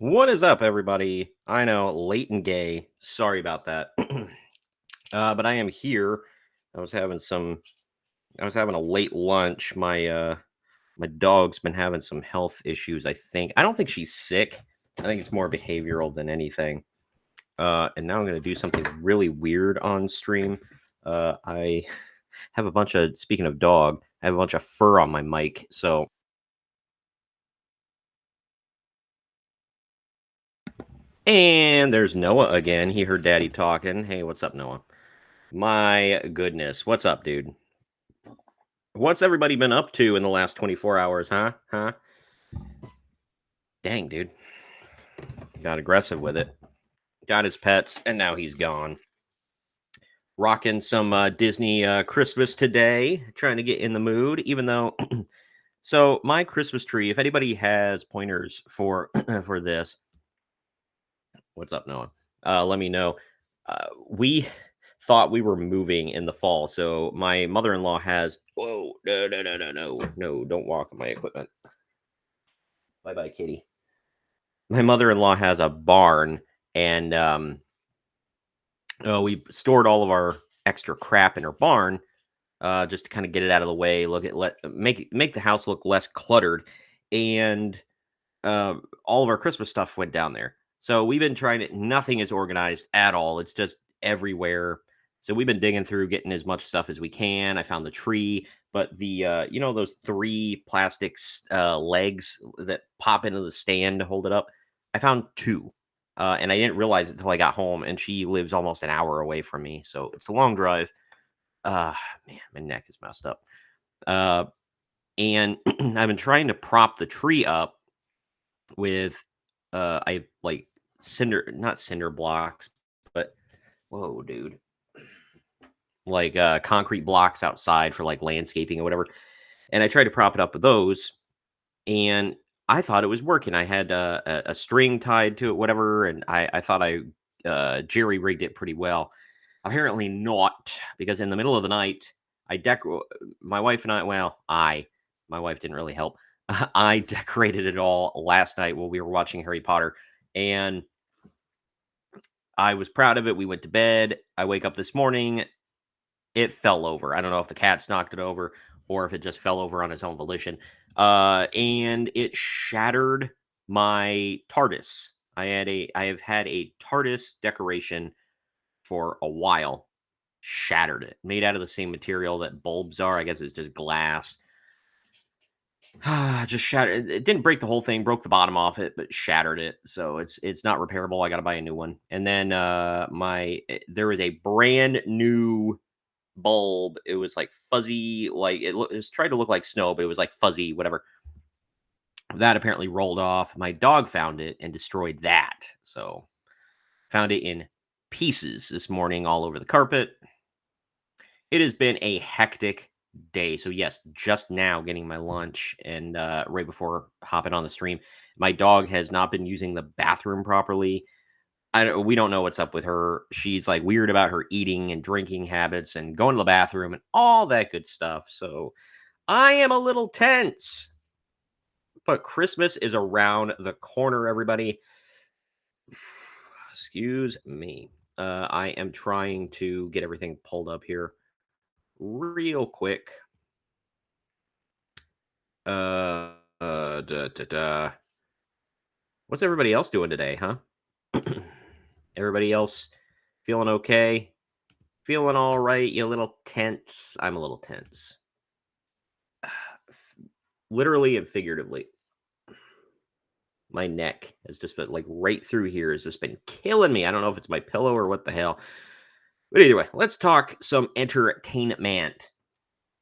What is up, everybody? I know, late and gay. Sorry about that. But I am here. I was having some. I was having a late lunch. My dog's been having some health issues. I don't think she's sick. I think it's more behavioral than anything. And now I'm going to do something really weird on stream. I have a bunch of. Speaking of dog, I have a bunch of fur on my mic. So. And there's Noah again. He heard Daddy talking. Hey, what's up, Noah? My goodness. What's up, dude? What's everybody been up to in the last 24 hours, huh? Huh? Dang, dude. Got aggressive with it. Got his pets, and now he's gone. Rocking some Disney Christmas today. Trying to get in the mood, even though. So, my Christmas tree, if anybody has pointers for for this, what's up, Noah? Let me know. We thought we were moving in the fall. So my mother-in-law has whoa, no, don't walk on my equipment. Bye bye, kitty. My mother-in-law has a barn and we stored all of our extra crap in her barn just to kind of get it out of the way, make the house look less cluttered. And all of our Christmas stuff went down there. So we've been trying to, nothing is organized at all. It's just everywhere. So we've been digging through, getting as much stuff as we can. I found the tree, but those three plastic legs that pop into the stand to hold it up. I found two. And I didn't realize it until I got home, and she lives almost an hour away from me. So it's a long drive. Man, my neck is messed up. And I've been trying to prop the tree up with I like not cinder blocks, but whoa, dude. Like concrete blocks outside for like landscaping or whatever. And I tried to prop it up with those, and I thought it was working. I had a string tied to it, whatever, and I thought I jerry rigged it pretty well. Apparently not, because in the middle of the night, my wife and I, my wife didn't really help. I decorated it all last night while we were watching Harry Potter, and I was proud of it. We went to bed. I wake up this morning. It fell over. I don't know if the cats knocked it over or if it just fell over on its own volition. And it shattered my TARDIS. I have had a TARDIS decoration for a while. Shattered it. Made out of the same material that bulbs are. I guess it's just glass. Just shattered. It didn't break the whole thing. Broke the bottom off it, but shattered it. So it's not repairable. I got to buy a new one. And then there was a brand new bulb. It was like fuzzy, like it was tried to look like snow, but it was like fuzzy, whatever. That apparently rolled off. My dog found it and destroyed that. So found it in pieces this morning all over the carpet. It has been a hectic day. So yes, just now getting my lunch and right before hopping on the stream, my dog has not been using the bathroom properly. We don't know what's up with her. She's like weird about her eating and drinking habits and going to the bathroom and all that good stuff. So I am a little tense. But Christmas is around the corner, everybody. Excuse me. I am trying to get everything pulled up here real quick. Da, da, da. What's everybody else doing today, huh? Everybody else feeling okay? Feeling all right? You a little tense? I'm a little tense. Literally and figuratively. My neck has just been like right through here has just been killing me. I don't know if it's my pillow or what the hell. But either way, let's talk some entertainment.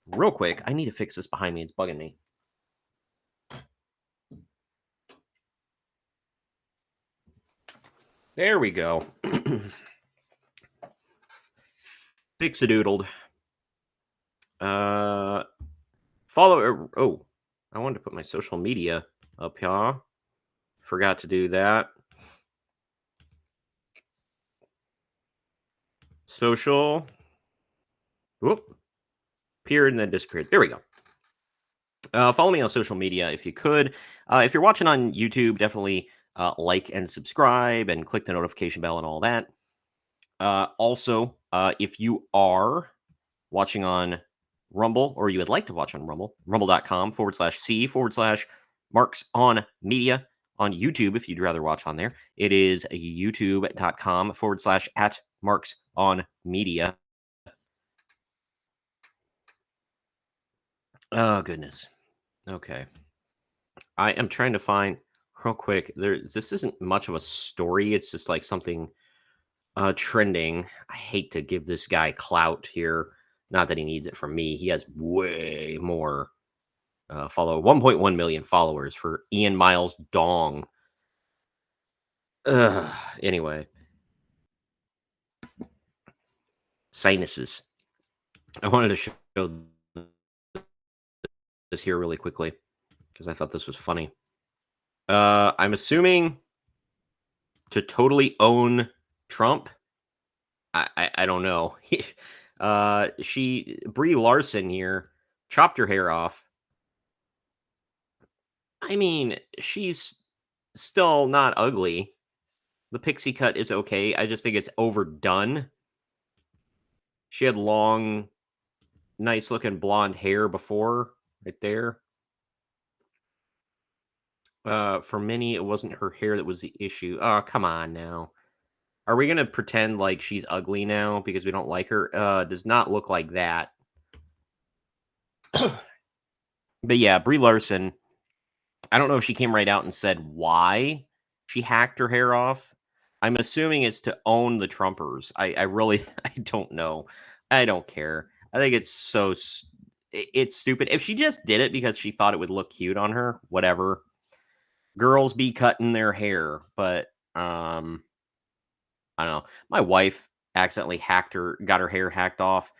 Real quick, I need to fix this behind me. It's bugging me. There we go. Fix-a-doodled. Follow. Oh, I wanted to put my social media up here. Forgot to do that. Social. Whoop. Appeared and then disappeared. There we go. Follow me on social media if you could. If you're watching on YouTube, definitely like and subscribe and click the notification bell and all that. Also, if you are watching on Rumble, or you would like to watch on Rumble, rumble.com/C/Marks on Media. On YouTube, if you'd rather watch on there, it is youtube.com/@Marks on Media. Oh, goodness. Okay. I am trying to find real quick. This isn't much of a story. It's just like something trending. I hate to give this guy clout here. Not that he needs it from me. He has way more 1.1 million followers for Ian Miles Dong. Anyway, sinuses. I wanted to show this here really quickly because I thought this was funny. I'm assuming to totally own Trump. I don't know. Brie Larson here chopped her hair off. I mean, she's still not ugly. The pixie cut is okay. I just think it's overdone. She had long, nice looking blonde hair before, right there. For many, it wasn't her hair that was the issue. Oh, come on now. Are we gonna pretend like she's ugly now because we don't like her? Does not look like that. But yeah, Brie Larson, I don't know if she came right out and said why she hacked her hair off. I'm assuming it's to own the Trumpers. I really I don't know. I don't care. I think it's it's stupid. If she just did it because she thought it would look cute on her, whatever. Girls be cutting their hair, but I don't know. My wife accidentally got her hair hacked off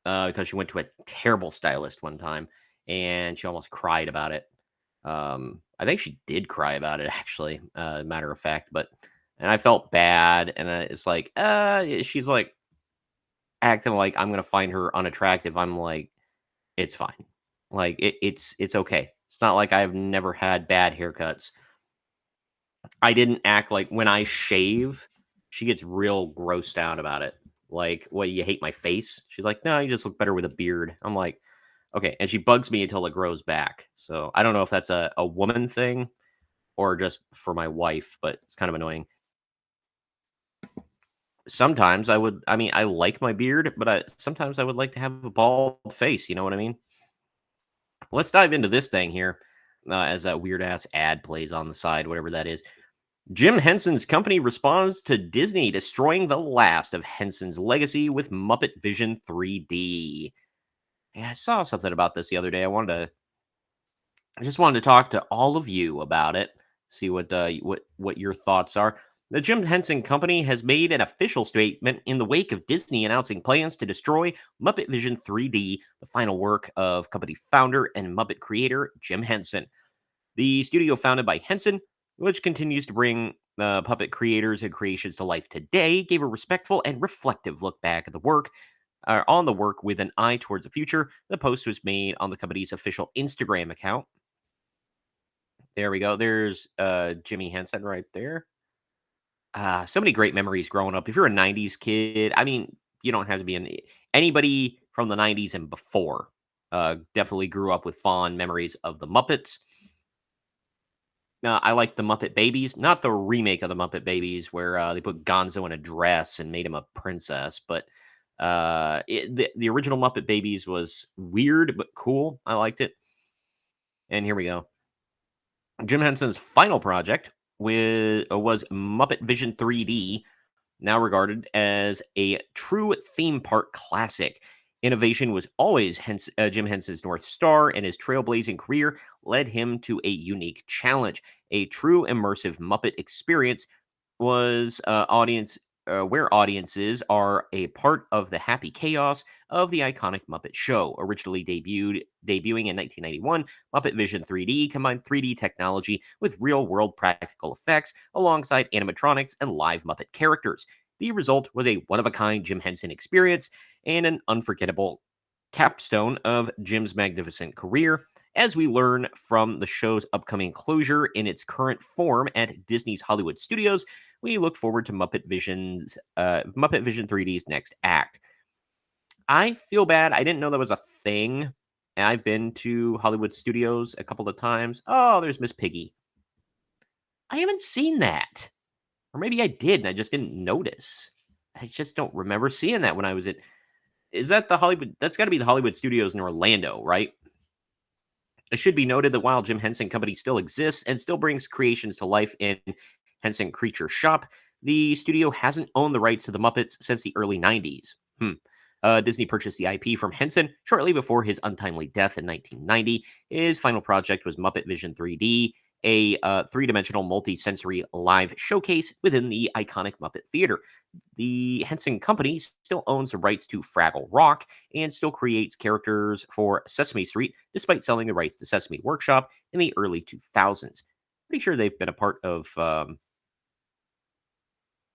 because she went to a terrible stylist one time and she almost cried about it. I think she did cry about it, actually, matter of fact. And I felt bad, and it's like, she's like acting like I'm gonna find her unattractive. I'm like, it's fine. Like it's okay. It's not like I've never had bad haircuts. I didn't act like when I shave, she gets real grossed out about it. Like, what, you hate my face? She's like, no, you just look better with a beard. I'm like, okay. And she bugs me until it grows back. So I don't know if that's a woman thing or just for my wife, but it's kind of annoying. Sometimes I like my beard, but sometimes I would like to have a bald face. You know what I mean? Let's dive into this thing here as that weird ass ad plays on the side, whatever that is. Jim Henson's company responds to Disney destroying the last of Henson's legacy with Muppet Vision 3D. Yeah, I saw something about this the other day. I just wanted to talk to all of you about it, see what your thoughts are. The Jim Henson Company has made an official statement in the wake of Disney announcing plans to destroy Muppet Vision 3D, the final work of company founder and Muppet creator Jim Henson. The studio founded by Henson, which continues to bring puppet creators and creations to life today, gave a respectful and reflective look back at the work on the work with an eye towards the future. The post was made on the company's official Instagram account. There we go. There's Jimmy Henson right there. So many great memories growing up. If you're a 90s kid, I mean, you don't have to be anybody from the 90s and before. Definitely grew up with fond memories of the Muppets. Now, I like the Muppet Babies, not the remake of the Muppet Babies where they put Gonzo in a dress and made him a princess, but the original Muppet Babies was weird but cool. I liked it. And here we go. Jim Henson's final project was Muppet Vision 3D, now regarded as a true theme park classic. Innovation was always Jim Henson's North Star, and his trailblazing career led him to a unique challenge. A true immersive Muppet experience was where audiences are a part of the happy chaos of the iconic Muppet Show. Originally debuting in 1991, Muppet Vision 3D combined 3D technology with real-world practical effects alongside animatronics and live Muppet characters. The result was a one-of-a-kind Jim Henson experience and an unforgettable capstone of Jim's magnificent career, as we learn from the show's upcoming closure in its current form at Disney's Hollywood Studios. We look forward to Muppet Vision 3D's next act. I feel bad. I didn't know that was a thing. And I've been to Hollywood Studios a couple of times. Oh, there's Miss Piggy. I haven't seen that. Or maybe I did and I just didn't notice. I just don't remember seeing that when I was at. Is that the Hollywood? That's got to be the Hollywood Studios in Orlando, right? It should be noted that while Jim Henson Company still exists and still brings creations to life in Henson Creature Shop, the studio hasn't owned the rights to the Muppets since the early 90s. Disney purchased the IP from Henson shortly before his untimely death in 1990. His final project was Muppet Vision 3D, a three-dimensional multi-sensory live showcase within the iconic Muppet Theater. The Henson Company still owns the rights to Fraggle Rock and still creates characters for Sesame Street, despite selling the rights to Sesame Workshop in the early 2000s. Pretty sure they've been a part of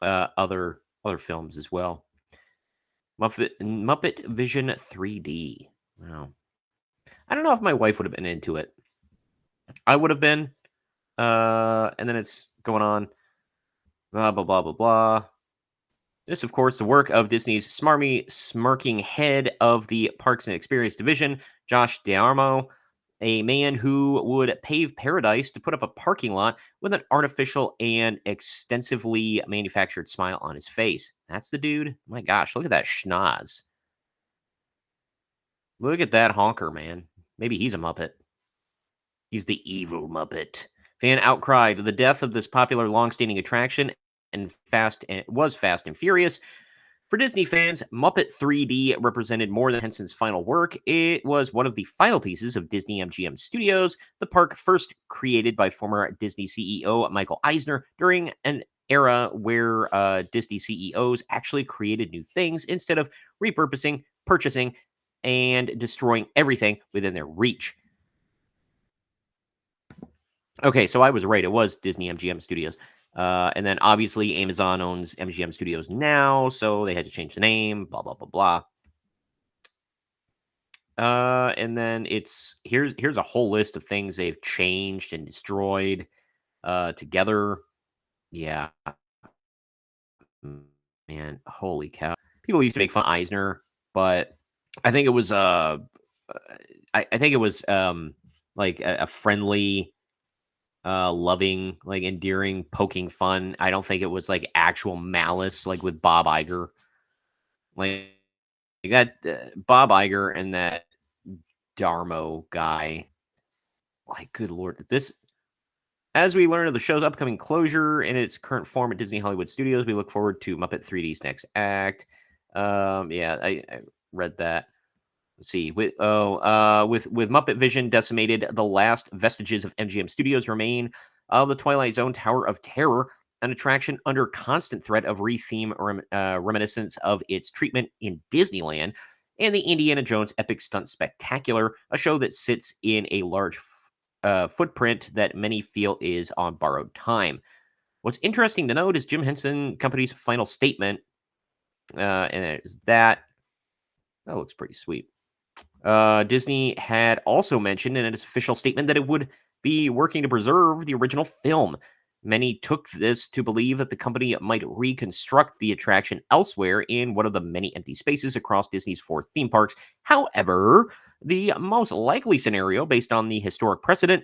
other films as well. Muppet Vision 3D. Wow. I don't know if my wife would have been into it. I would have been. And then it's going on. Blah, blah, blah, blah, blah. This, of course, the work of Disney's smarmy, smirking head of the Parks and Experience Division, Josh D'Armo, a man who would pave paradise to put up a parking lot with an artificial and extensively manufactured smile on his face. That's the dude? My gosh, look at that schnoz. Look at that honker, man. Maybe he's a Muppet. He's the evil Muppet. Fan outcry to the death of this popular long-standing attraction and was Fast and Furious. For Disney fans, Muppet 3D represented more than Henson's final work. It was one of the final pieces of Disney MGM Studios, the park first created by former Disney CEO Michael Eisner during an era where Disney CEOs actually created new things instead of repurposing, purchasing, and destroying everything within their reach. Okay, so I was right. It was Disney MGM Studios. And then obviously Amazon owns MGM Studios now, so they had to change the name, blah, blah, blah, blah. And then here's a whole list of things they've changed and destroyed together. Yeah. Man, holy cow. People used to make fun of Eisner, but I think it was I think it was like a friendly loving, like endearing, poking fun. I don't think it was like actual malice, like with Bob Iger. Like that Bob Iger and that Darmo guy. Like, good lord, this. As we learn of the show's upcoming closure in its current form at Disney Hollywood Studios, we look forward to Muppet 3D's next act. Yeah, I read that. Let's see. With Muppet Vision decimated, the last vestiges of MGM Studios remain of the Twilight Zone Tower of Terror, an attraction under constant threat of reminiscence of its treatment in Disneyland, and the Indiana Jones Epic Stunt Spectacular, a show that sits in a large footprint that many feel is on borrowed time. What's interesting to note is Jim Henson Company's final statement, and that looks pretty sweet. Disney had also mentioned in its official statement that it would be working to preserve the original film. Many took this to believe that the company might reconstruct the attraction elsewhere in one of the many empty spaces across Disney's 4 theme parks. However, the most likely scenario, based on the historic precedent,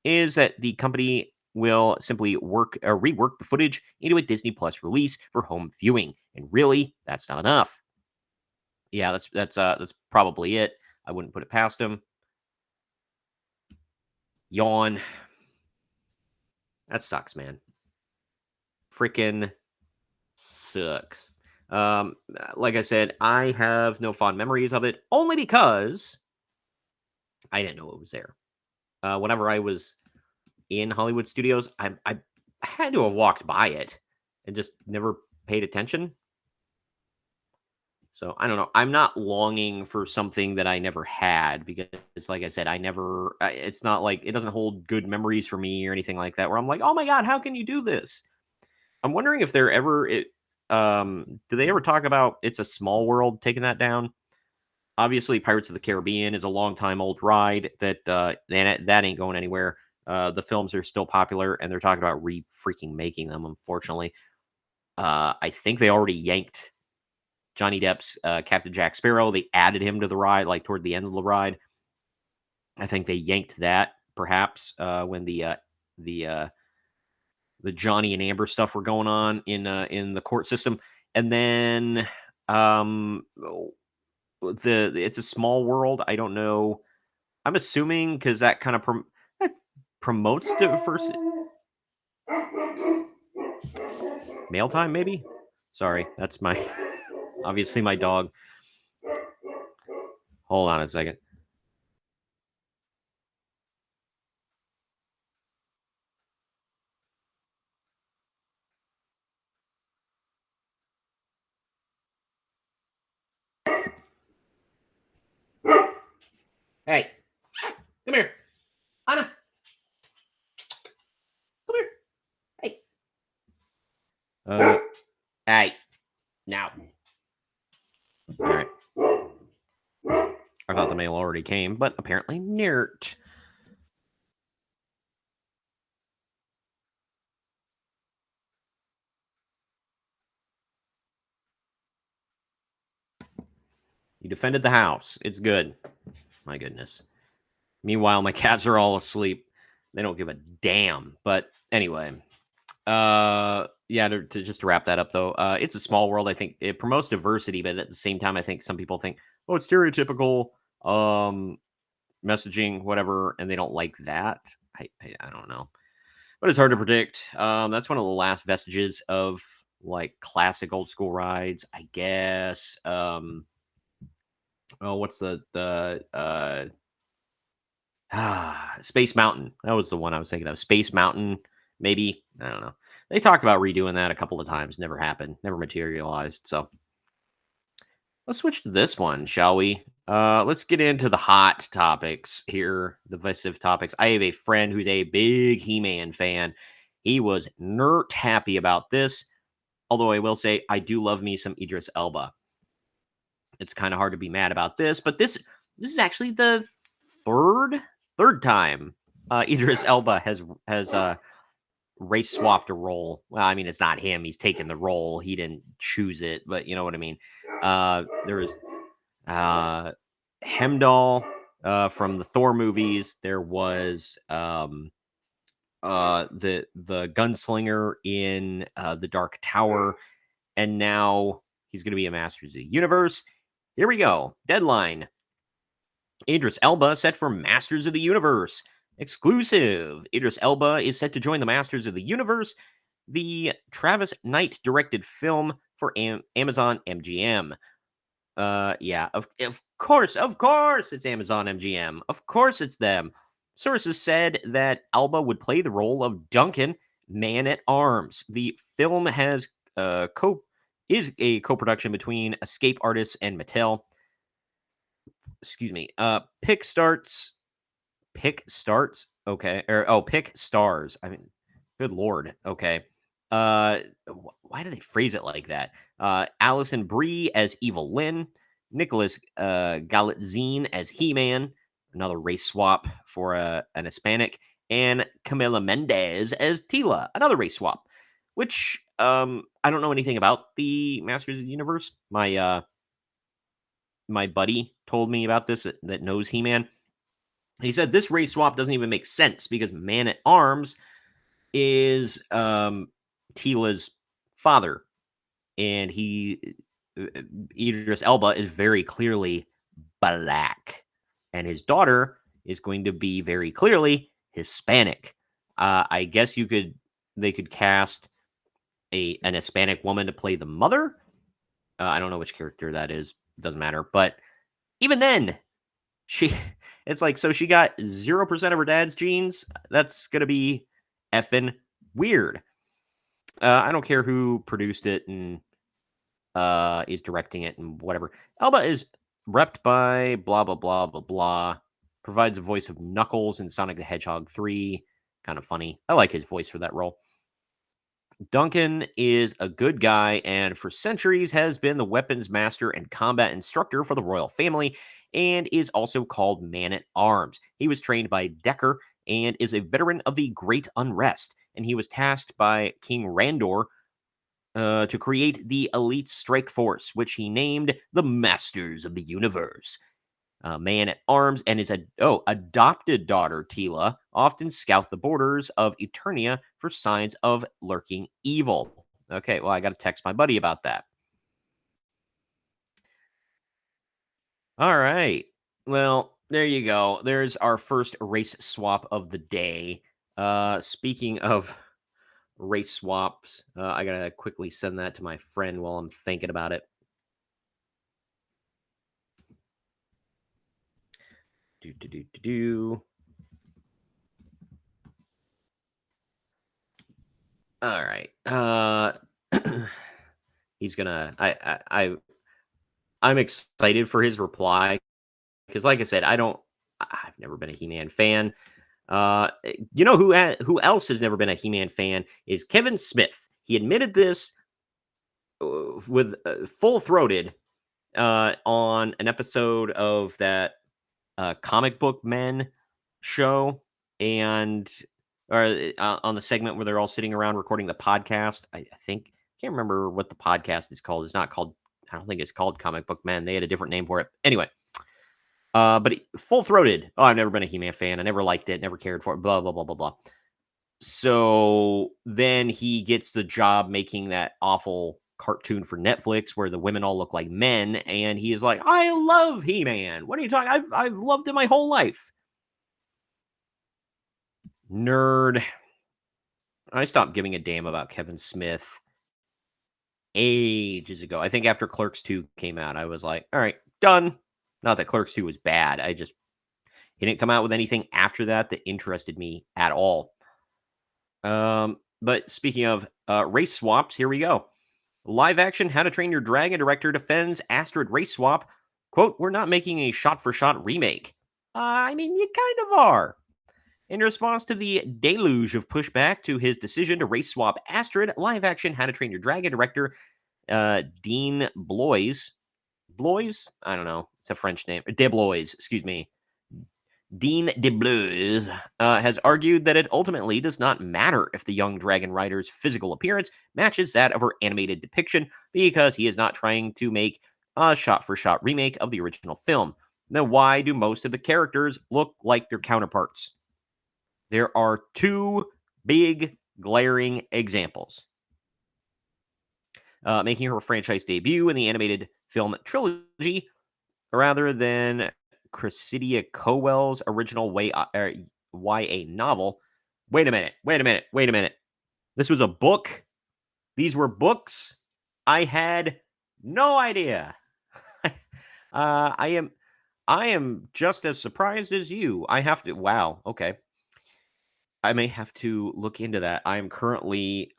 is that the company will simply rework the footage into a Disney Plus release for home viewing. And really, that's not enough. Yeah, that's probably it. I wouldn't put it past him. Yawn. That sucks, man. Freaking sucks. Like I said, I have no fond memories of it, only because I didn't know it was there. Whenever I was in Hollywood Studios, I had to have walked by it and just never paid attention. So I don't know. I'm not longing for something that I never had because, like I said, it's not like it doesn't hold good memories for me or anything like that. Where I'm like, oh my god, how can you do this? I'm wondering if do they ever talk about It's a Small World taking that down? obviously, Pirates of the Caribbean is a long time old ride that ain't going anywhere. The films are still popular, and they're talking about freaking making them. Unfortunately, I think they already yanked Johnny Depp's Captain Jack Sparrow. They added him to the ride, like toward the end of the ride. I think they yanked that perhaps when the Johnny and Amber stuff were going on in the court system, and then it's a small world. I don't know. I'm assuming because that kind of that promotes diversity. Mail time, maybe. Sorry, that's my obviously my dog. Hold on a second. Hey, come here, Anna. Come here. Hey. Hey. Now. All right. I thought the mail already came, but apparently not. You defended the house. It's good. My goodness. Meanwhile, my cats are all asleep. They don't give a damn. But anyway, yeah, to wrap that up though, it's a small world. I think it promotes diversity, but at the same time, I think some people think, oh, it's stereotypical messaging, whatever, and they don't like that. I don't know, but it's hard to predict. That's one of the last vestiges of like classic old school rides, I guess. What's the Space Mountain? That was the one I was thinking of. Space Mountain, maybe. I don't know. They talked about redoing that a couple of times. Never happened. Never materialized. So let's switch to this one, shall we? Let's get into the hot topics here, the divisive topics. I have a friend who's a big He-Man fan. He was not happy about this, although I will say I do love me some Idris Elba. It's kind of hard to be mad about this, but this is actually the third time Idris Elba has race swapped a role. Well, I mean, it's not him. He's taken the role. He didn't choose it, but you know what I mean. There was Hemdall from the Thor movies. There was the gunslinger in the Dark Tower, and now he's going to be a Masters of the Universe. Here we go. Deadline. Idris Elba set for Masters of the Universe. Exclusive. Idris Elba is set to join the Masters of the Universe, the Travis Knight directed film for Amazon MGM. Yeah, of course, it's Amazon MGM. Of course it's them. Sources said that Elba would play the role of Duncan, Man-at-Arms. The film has is a co-production between Escape Artists and Mattel. Excuse me. Pick Stars. Okay. Pick Stars. I mean, good lord. Okay. Why do they phrase it like that? Alison Brie as Evil Lynn, Nicholas Galitzine as He-Man, another race swap for an Hispanic, and Camila Mendez as Tila, another race swap. Which I don't know anything about the Masters of the Universe. My buddy told me about this that knows He-Man. He said this race swap doesn't even make sense because Man-at-Arms is Tila's father, and Idris Elba is very clearly black, and his daughter is going to be very clearly Hispanic. I guess they could cast an Hispanic woman to play the mother. I don't know which character that is. Doesn't matter. But even then, it's like, so she got 0% of her dad's genes. That's going to be effing weird. I don't care who produced it and is directing it and whatever. Elba is repped by blah, blah, blah, blah, blah. Provides a voice of Knuckles in Sonic the Hedgehog 3. Kind of funny. I like his voice for that role. Duncan is a good guy and for centuries has been the weapons master and combat instructor for the royal family and is also called Man at Arms. He was trained by Decker and is a veteran of the Great Unrest, and he was tasked by King Randor to create the elite strike force, which he named the Masters of the Universe. Man at Arms and his adopted daughter Tila often scout the borders of Eternia for signs of lurking evil. Okay, well, I got to text my buddy about that. All right. Well, there you go. There's our first race swap of the day. Speaking of race swaps, I gotta quickly send that to my friend while I'm thinking about it. Do do do do do. All right. He's gonna. I'm excited for his reply because, like I said, I've never been a He-Man fan. Who else has never been a He-Man fan is Kevin Smith. He admitted this with full throated on an episode of that comic book men show, and or on the segment where they're all sitting around recording the podcast. I think can't remember what the podcast is called. It's not called. I don't think it's called Comic Book Men. They had a different name for it. Anyway, but full throated. Oh, I've never been a He-Man fan. I never liked it. Never cared for it. Blah blah blah blah blah. So then he gets the job making that awful cartoon for Netflix where the women all look like men, and he is like, "I love He-Man. What are you talking? I've loved it my whole life." Nerd. I stopped giving a damn about Kevin Smith ages ago. I think after Clerks 2 came out, I was like, all right, done. Not that Clerks 2 was bad. He didn't come out with anything after that that interested me at all. But speaking of race swaps, here we go. Live action How to Train Your Dragon director defends Astrid race swap. Quote, we're not making a shot for shot remake. I mean, you kind of are. In response to the deluge of pushback to his decision to race swap Astrid, live action How to Train Your Dragon director Dean Blois, Blois? I don't know. It's a French name. Deblois, excuse me. Dean Deblois has argued that it ultimately does not matter if the young dragon rider's physical appearance matches that of her animated depiction because he is not trying to make a shot-for-shot remake of the original film. Then why do most of the characters look like their counterparts? There are two big glaring examples. Making her franchise debut in the animated film trilogy rather than Cressidia Cowell's original YA novel. Wait a minute. This was a book? These were books? I had no idea. I am just as surprised as you. I have to. Wow. Okay. I may have to look into that. I am currently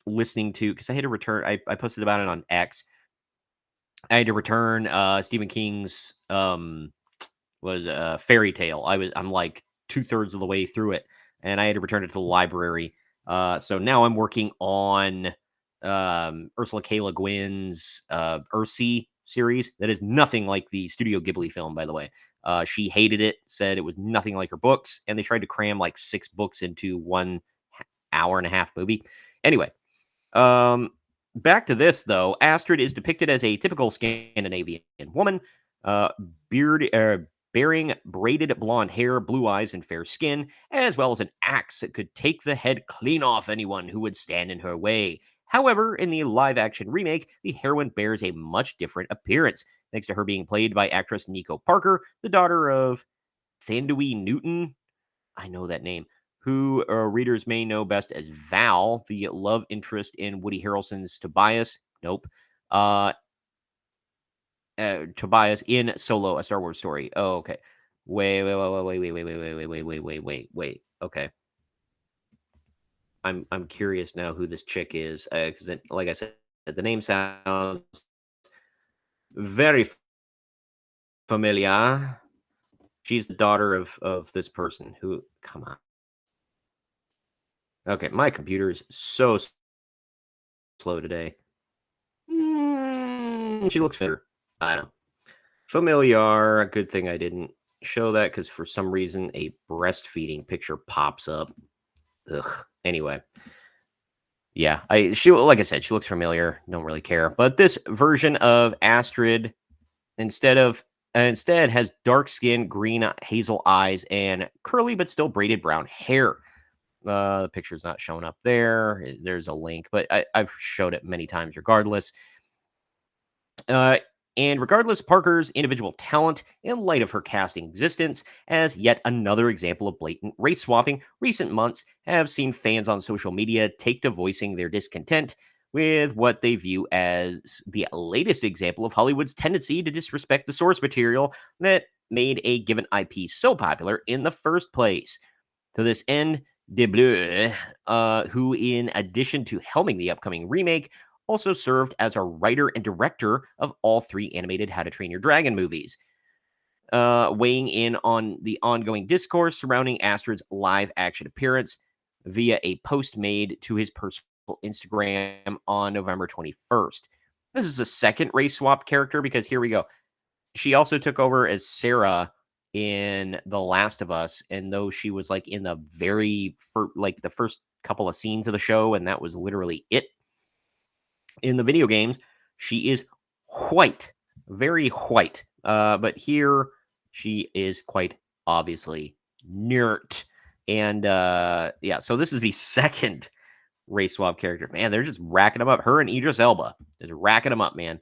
listening to because I had to return. I posted about it on X. I had to return Stephen King's Fairy Tale. I'm like 2/3 of the way through it, and I had to return it to the library. So now I'm working on Ursula K. Le Guin's Ursi series. That is nothing like the Studio Ghibli film, by the way. She hated it, said it was nothing like her books, and they tried to cram like 6 books into 1 hour and a half movie. Anyway, back to this though. Astrid is depicted as a typical Scandinavian woman, uh, bearing braided blonde hair, blue eyes, and fair skin, as well as an axe that could take the head clean off anyone who would stand in her way. However, in the live-action remake, the heroine bears a much different appearance, thanks to her being played by actress Nico Parker, the daughter of Thandui Newton. I know that name. Who readers may know best as Val, the love interest in Woody Harrelson's Tobias. Nope. Tobias in Solo, a Star Wars story. Oh, okay. Wait. Okay. I'm curious now who this chick is because, like I said, the name sounds very familiar. She's the daughter of this person who. Come on. Okay, my computer is so slow today. She looks fitter. I don't know. Familiar. Good thing I didn't show that because for some reason a breastfeeding picture pops up. Ugh. Anyway, yeah, she like I said, she looks familiar. Don't really care. But this version of Astrid instead has dark skin, green hazel eyes, and curly but still braided brown hair. The picture's not showing up there. There's a link, but I've showed it many times regardless. Uh, and regardless of Parker's individual talent, in light of her casting existence as yet another example of blatant race swapping, recent months have seen fans on social media take to voicing their discontent with what they view as the latest example of Hollywood's tendency to disrespect the source material that made a given IP so popular in the first place. To this end, De Bleu, who in addition to helming the upcoming remake, also served as a writer and director of all three animated How to Train Your Dragon movies, weighing in on the ongoing discourse surrounding Astrid's live action appearance via a post made to his personal Instagram on November 21st. This is a second race swap character because here we go. She also took over as Sarah in The Last of Us, and though she was like in the the first couple of scenes of the show, and that was literally it. In the video games, she is white, very white. But here she is quite obviously nerd. And yeah, so this is the second race swap character. Man, they're just racking them up. Her and Idris Elba, just racking them up, man.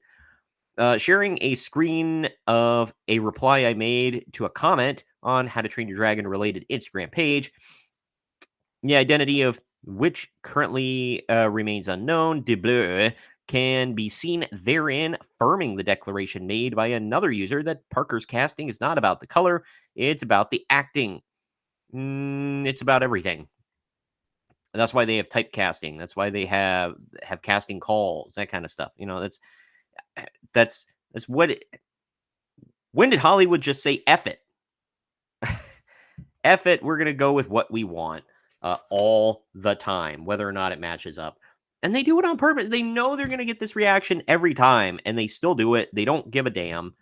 Sharing a screen of a reply I made to a comment on How to Train Your Dragon related Instagram page. The identity of which currently remains unknown, De Bleu, can be seen therein, affirming the declaration made by another user that Parker's casting is not about the color, it's about the acting. It's about everything. That's why they have typecasting. That's why they have casting calls, that kind of stuff. You know, that's what. When did Hollywood just say F it? F it, we're going to go with what we want all the time, whether or not it matches up. And they do it on purpose. They know they're going to get this reaction every time, and they still do it. They don't give a damn.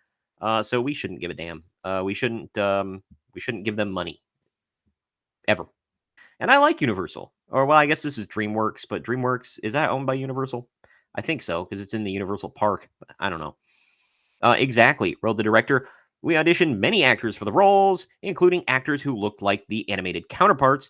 So we shouldn't give a damn. We shouldn't give them money ever. And I like Universal. Or well, I guess this is DreamWorks, but DreamWorks, is that owned by Universal? I think so, because it's in the Universal Park. I don't know. Exactly, wrote the director. We auditioned many actors for the roles, including actors who looked like the animated counterparts,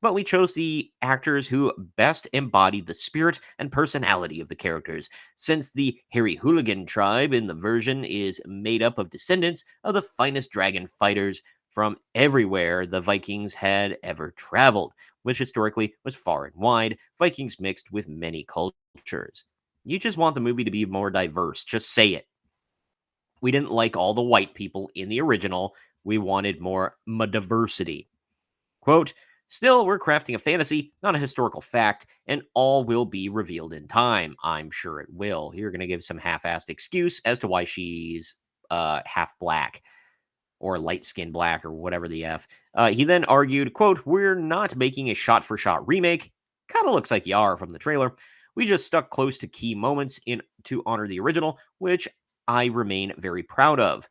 but we chose the actors who best embodied the spirit and personality of the characters, since the Hairy Hooligan tribe in the version is made up of descendants of the finest dragon fighters from everywhere the Vikings had ever traveled, which historically was far and wide, Vikings mixed with many cultures. You just want the movie to be more diverse. Just say it. We didn't like all the white people in the original. We wanted more diversity. Quote, still, we're crafting a fantasy, not a historical fact, and all will be revealed in time. I'm sure it will. You're going to give some half-assed excuse as to why she's half black or light-skinned black or whatever the F. He then argued, quote, we're not making a shot-for-shot remake. Kind of looks like you are from the trailer. We just stuck close to key moments in to honor the original, which I remain very proud of.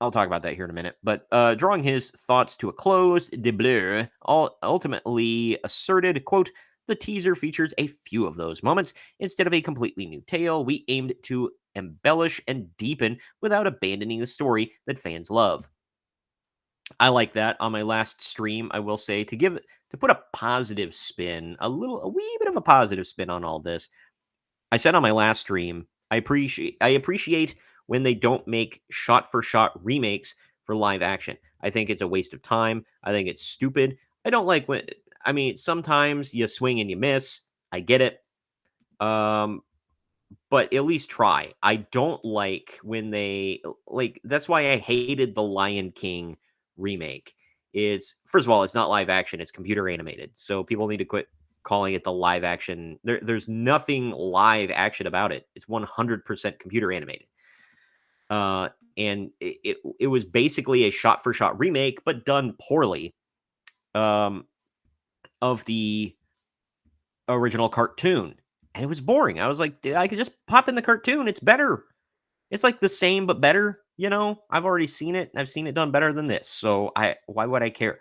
I'll talk about that here in a minute. But drawing his thoughts to a close, De Bleu ultimately asserted, quote, the teaser features a few of those moments. Instead of a completely new tale, we aimed to embellish and deepen without abandoning the story that fans love. I like that. On my last stream, I will say to put a positive spin, a wee bit of a positive spin on all this. I said on my last stream, I appreciate when they don't make shot for shot remakes for live action. I think it's a waste of time. I think it's stupid. I don't like sometimes you swing and you miss. I get it. But at least try. I don't like when that's why I hated the Lion King remake. It's first of all, it's not live action, it's computer animated. So people need to quit calling it the live action. There's nothing live action about it. It's 100% computer animated. And it was basically a shot for shot remake, but done poorly. of the original cartoon, and it was boring. I was like, I could just pop in the cartoon. It's better. It's like the same but better. I've already seen it. I've seen it done better than this. So why would I care?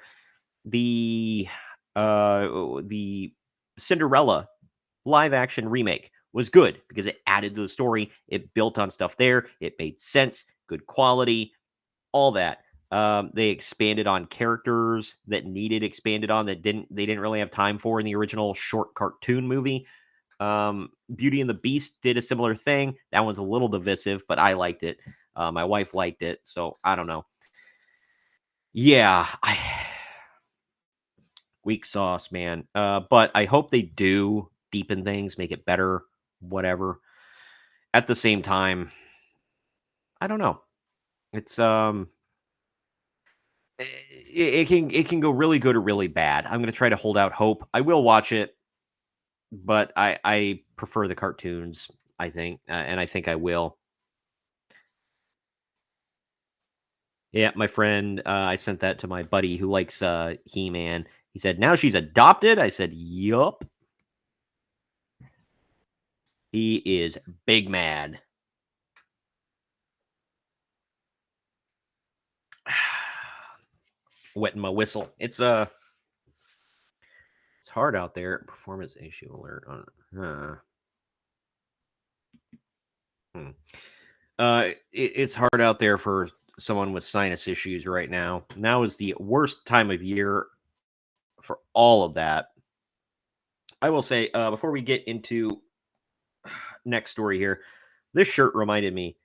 The the Cinderella live action remake was good because it added to the story. It built on stuff there. It made sense. Good quality. All that. They expanded on characters that needed expanded on that they didn't really have time for in the original short cartoon movie. Beauty and the Beast did a similar thing. That one's a little divisive, but I liked it. My wife liked it, so I don't know. Yeah, weak sauce, man. But I hope they do deepen things, make it better, whatever. At the same time, I don't know. It's it can go really good or really bad. I'm gonna try to hold out hope. I will watch it, but I prefer the cartoons. I think, and I think I will. Yeah, my friend, I sent that to my buddy who likes He-Man. He said, "Now she's adopted." I said, "Yup." He is big mad. Wetting my whistle. It's hard out there. Performance issue alert on. It's hard out there for someone with sinus issues right now. Now is the worst time of year for all of that. I will say, before we get into next story here, this shirt reminded me.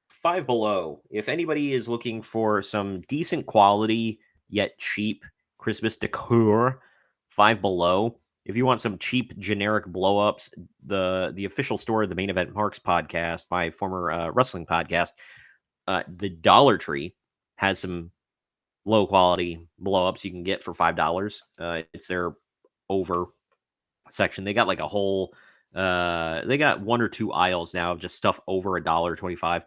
Five Below. If anybody is looking for some decent quality yet cheap Christmas decor, Five Below. If you want some cheap generic blow ups, the official store of the Main Event Marks podcast, my former wrestling podcast, the Dollar Tree has some low quality blow ups you can get for $5. It's their over section. They got like a whole they got one or two aisles now of just stuff over $1.25.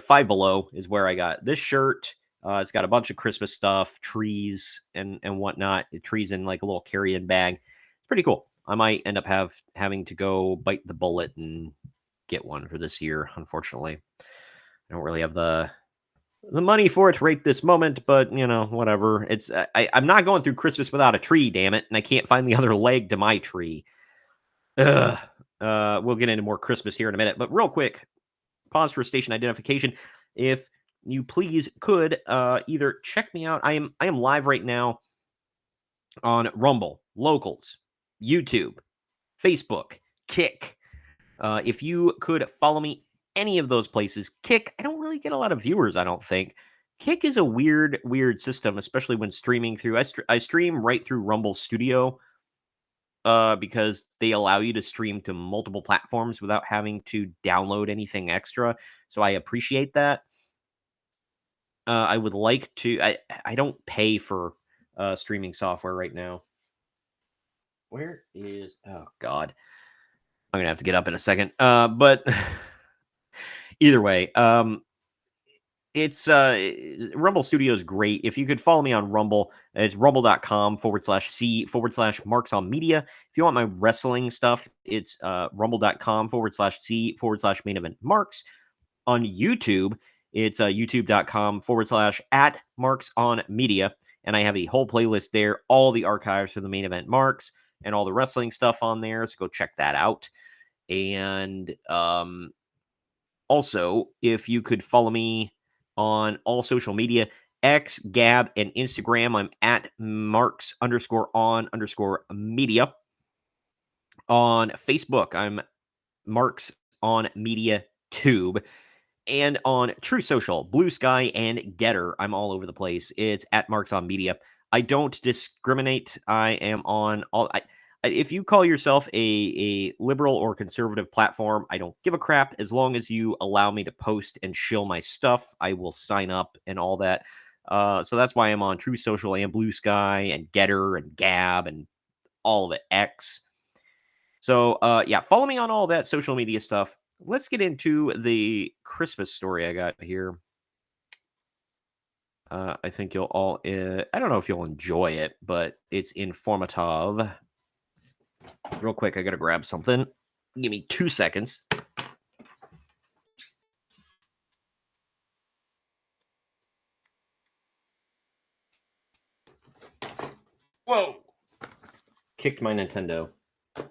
Five Below is where I got this shirt. It's got a bunch of Christmas stuff, trees and whatnot. Trees in like a little carry-in bag. It's pretty cool. I might end up having to go bite the bullet and get one for this year. Unfortunately, I don't really have the money for it right this moment, but whatever. It's I'm not going through Christmas without a tree, damn it, and I can't find the other leg to my tree. Ugh. We'll get into more Christmas here in a minute, but real quick, pause for station identification. If you please could either check me out. I am live right now on Rumble, Locals, YouTube, Facebook, Kick. If you could follow me any of those places, Kick, I don't really get a lot of viewers, I don't think. Kick is a weird system, especially when streaming through. I stream right through Rumble Studio because they allow you to stream to multiple platforms without having to download anything extra. So I appreciate that. I would like to. I don't pay for streaming software right now. Where is? Oh God, I'm gonna have to get up in a second. But either way, it's Rumble Studio is great. If you could follow me on Rumble, it's rumble.com/C/Marks on Media. If you want my wrestling stuff, it's rumble.com/C/Main Event Marks. On YouTube, it's youtube.com/@Marks on Media. And I have a whole playlist there, all the archives for the Main Event Marks and all the wrestling stuff on there. So go check that out. And also, if you could follow me on all social media, X, Gab, and Instagram, I'm at Marks_on_media. On Facebook, I'm Marks on Media Tube. And on True Social, Blue Sky, and Getter, I'm all over the place. It's at Marks on Media. I don't discriminate. I am on all. If you call yourself a liberal or conservative platform, I don't give a crap. As long as you allow me to post and shill my stuff, I will sign up and all that. So that's why I'm on True Social and Blue Sky and Getter and Gab and all of it, X. So yeah, follow me on all that social media stuff. Let's get into the Christmas story I got here. I think you'll all. I don't know if you'll enjoy it, but it's informative. Real quick, I gotta grab something. Give me 2 seconds. Whoa! Kicked my Nintendo. Are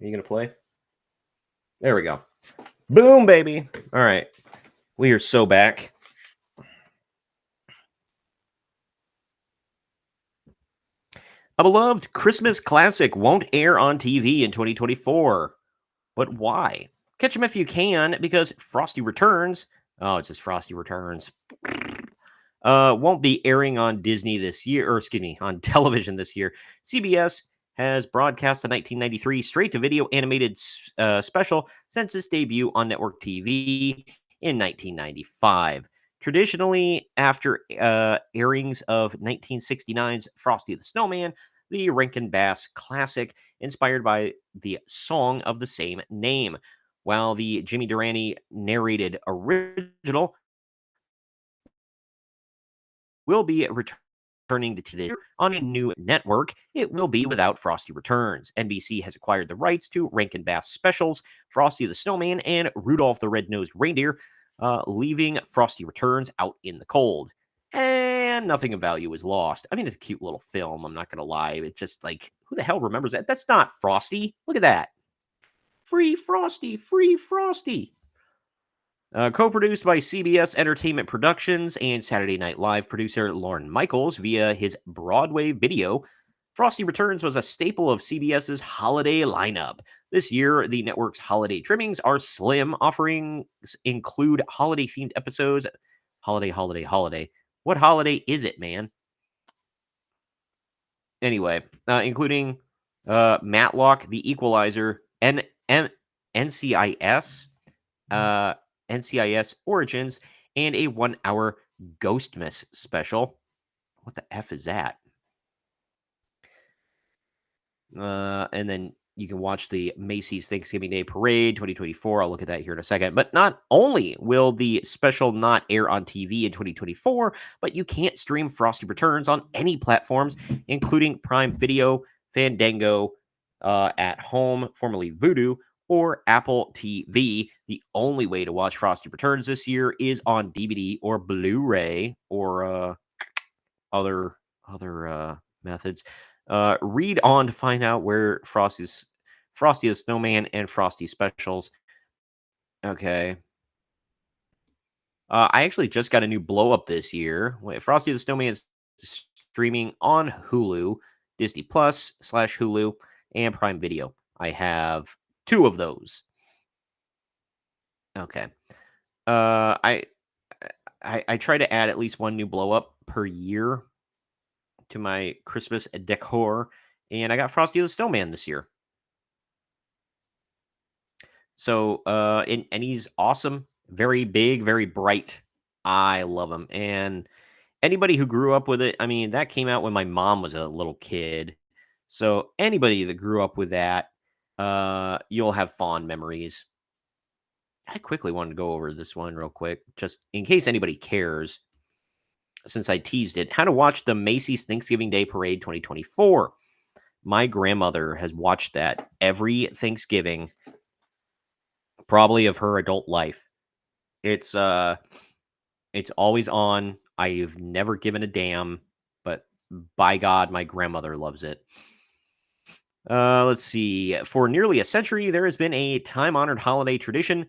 you gonna play? There we go. Boom, baby. All right. We are so back. A beloved Christmas classic won't air on TV in 2024. But why? Catch them if you can, because Frosty Returns. Oh, it's just Frosty Returns. Won't be airing on Disney this year, or excuse me, on television this year. CBS has broadcast the 1993 straight-to-video animated special since its debut on network TV in 1995. Traditionally, after airings of 1969's Frosty the Snowman, the Rankin Bass classic, inspired by the song of the same name, while the Jimmy Durante narrated original will be returning to TV on a new network. It will be without Frosty Returns. NBC has acquired the rights to Rankin Bass specials, Frosty the Snowman, and Rudolph the Red-Nosed Reindeer, leaving Frosty Returns out in the cold. And nothing of value is lost. I mean, it's a cute little film, I'm not going to lie. It's just like, who the hell remembers that? That's not Frosty. Look at that. Free Frosty, free Frosty. Co-produced by CBS Entertainment Productions and Saturday Night Live producer Lorne Michaels via his Broadway video, Frosty Returns was a staple of CBS's holiday lineup. This year, the network's holiday trimmings are slim. Offerings include holiday-themed episodes. Holiday. What holiday is it, man? Anyway, including Matlock, The Equalizer, NCIS, NCIS Origins, and a 1-hour Ghostmas special. What the F is that? And then you can watch the Macy's Thanksgiving Day Parade 2024. I'll look at that here in a second. But not only will the special not air on TV in 2024, but you can't stream Frosty Returns on any platforms, including Prime Video, Fandango, At Home, formerly Vudu, or Apple TV. The only way to watch Frosty Returns this year is on DVD or Blu-ray or other methods. Read on to find out where Frosty the Snowman and Frosty specials. Okay. I actually just got a new blow up this year. Frosty the Snowman is streaming on Hulu, Disney Plus / Hulu, and Prime Video. I have 2 of those. Okay. I try to add at least 1 new blow up per year to my Christmas decor, and I got Frosty the Snowman this year. So, and he's awesome, very big, very bright. I love him, and anybody who grew up with it, I mean, that came out when my mom was a little kid. So anybody that grew up with that, you'll have fond memories. I quickly wanted to go over this one real quick, just in case anybody cares, since I teased it. How to watch the Macy's Thanksgiving Day Parade 2024. My grandmother has watched that every Thanksgiving, probably of her adult life. It's always on. I've never given a damn, but by God, my grandmother loves it. Let's see. For nearly a century, there has been a time-honored holiday tradition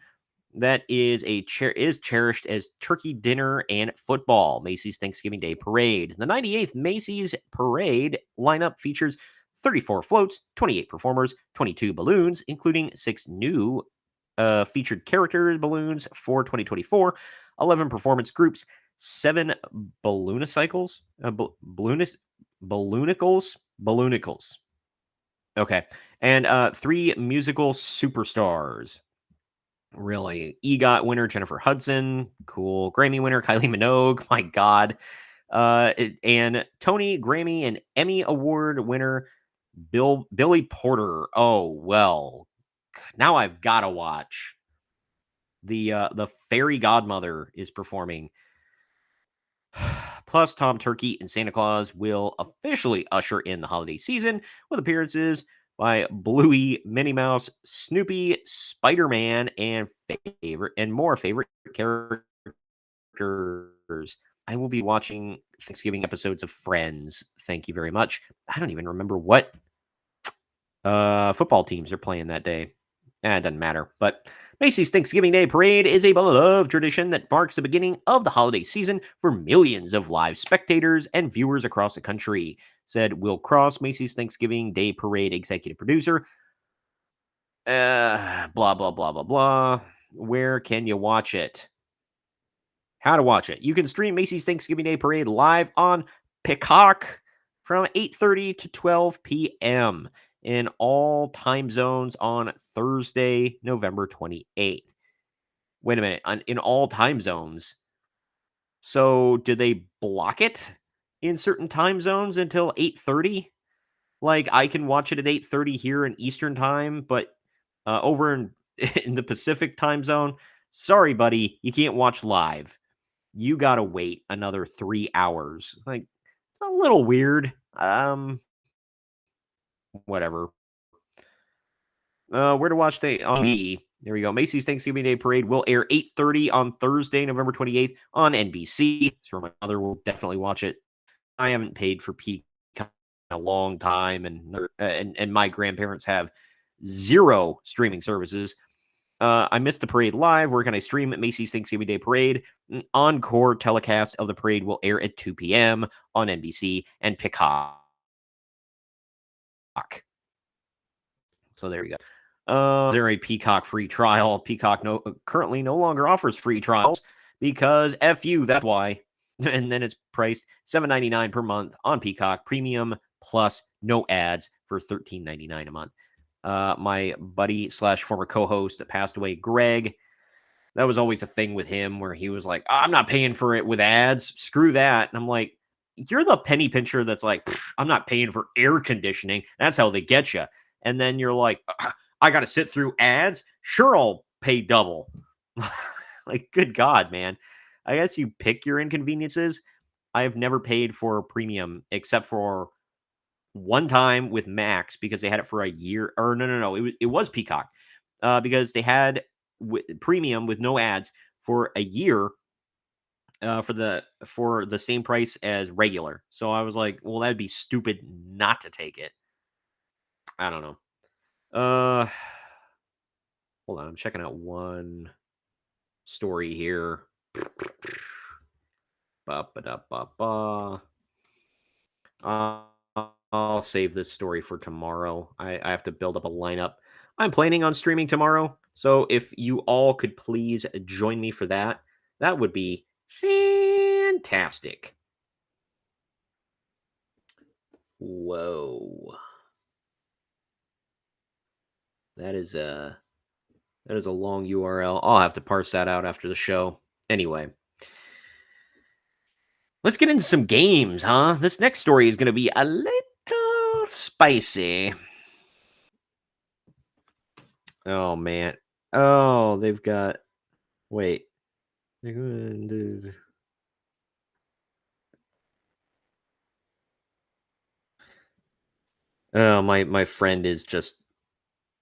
that is cherished as turkey dinner and football. Macy's Thanksgiving Day Parade. The 98th Macy's Parade lineup features 34 floats, 28 performers, 22 balloons, including 6 new featured character balloons for 2024, 11 performance groups, 7 balloonicles. Okay. And 3 musical superstars. Really. EGOT winner Jennifer Hudson. Cool. Grammy winner Kylie Minogue. My God. And Tony, Grammy, and Emmy Award winner Billy Porter. Oh, well. Now I've got to watch The fairy godmother is performing. Plus, Tom Turkey and Santa Claus will officially usher in the holiday season with appearances by Bluey, Minnie Mouse, Snoopy, Spider-Man, and more favorite characters. I will be watching Thanksgiving episodes of Friends. Thank you very much. I don't even remember what football teams are playing that day. It doesn't matter. But Macy's Thanksgiving Day Parade is a beloved tradition that marks the beginning of the holiday season for millions of live spectators and viewers across the country, said Will Cross, Macy's Thanksgiving Day Parade executive producer. Blah, blah, blah, blah, blah. Where can you watch it? How to watch it. You can stream Macy's Thanksgiving Day Parade live on Peacock from 8:30 to 12 p.m. in all time zones on Thursday, November 28th. Wait a minute. In all time zones. So do they block it in certain time zones until 8:30? Like I can watch it at 8:30 here in Eastern time, but over in, in the Pacific time zone, sorry, buddy, you can't watch live. You gotta wait another 3 hours. Like, it's a little weird. Whatever. Where to watch the on me? There we go. Macy's Thanksgiving Day Parade will air 8:30 on Thursday, November 28th on NBC. So my mother will definitely watch it. I haven't paid for Peacock in a long time, and my grandparents have zero streaming services. I missed the parade live. Where can I stream at Macy's Thanksgiving Day Parade? An encore telecast of the parade will air at 2 p.m. on NBC and Peacock. So there you go. There a Peacock free trial? Peacock currently no longer offers free trials because FU, that's why. And then it's priced $7.99 per month on Peacock Premium plus no ads for $13.99 a month. My buddy / former co-host that passed away, Greg, that was always a thing with him where he was like, I'm not paying for it with ads. Screw that. And I'm like, you're the penny pincher that's like, I'm not paying for air conditioning. That's how they get you. And then you're like, I got to sit through ads. Sure, I'll pay double. Like, good God, man. I guess you pick your inconveniences. I've never paid for premium except for one time with Max because they had it for a year. Or no. It was Peacock because they had premium with no ads for a year for the same price as regular. So I was like, well, that'd be stupid not to take it. I don't know. Hold on, I'm checking out one story here. I'll save this story for tomorrow. I have to build up a lineup. I'm planning on streaming tomorrow, so if you all could please join me for that, that would be fantastic. Whoa. That is a long URL. I'll have to parse that out after the show. Anyway. Let's get into some games, huh? This next story is going to be a little spicy. Oh, man. Oh, they've got... Wait. Oh, my friend is just...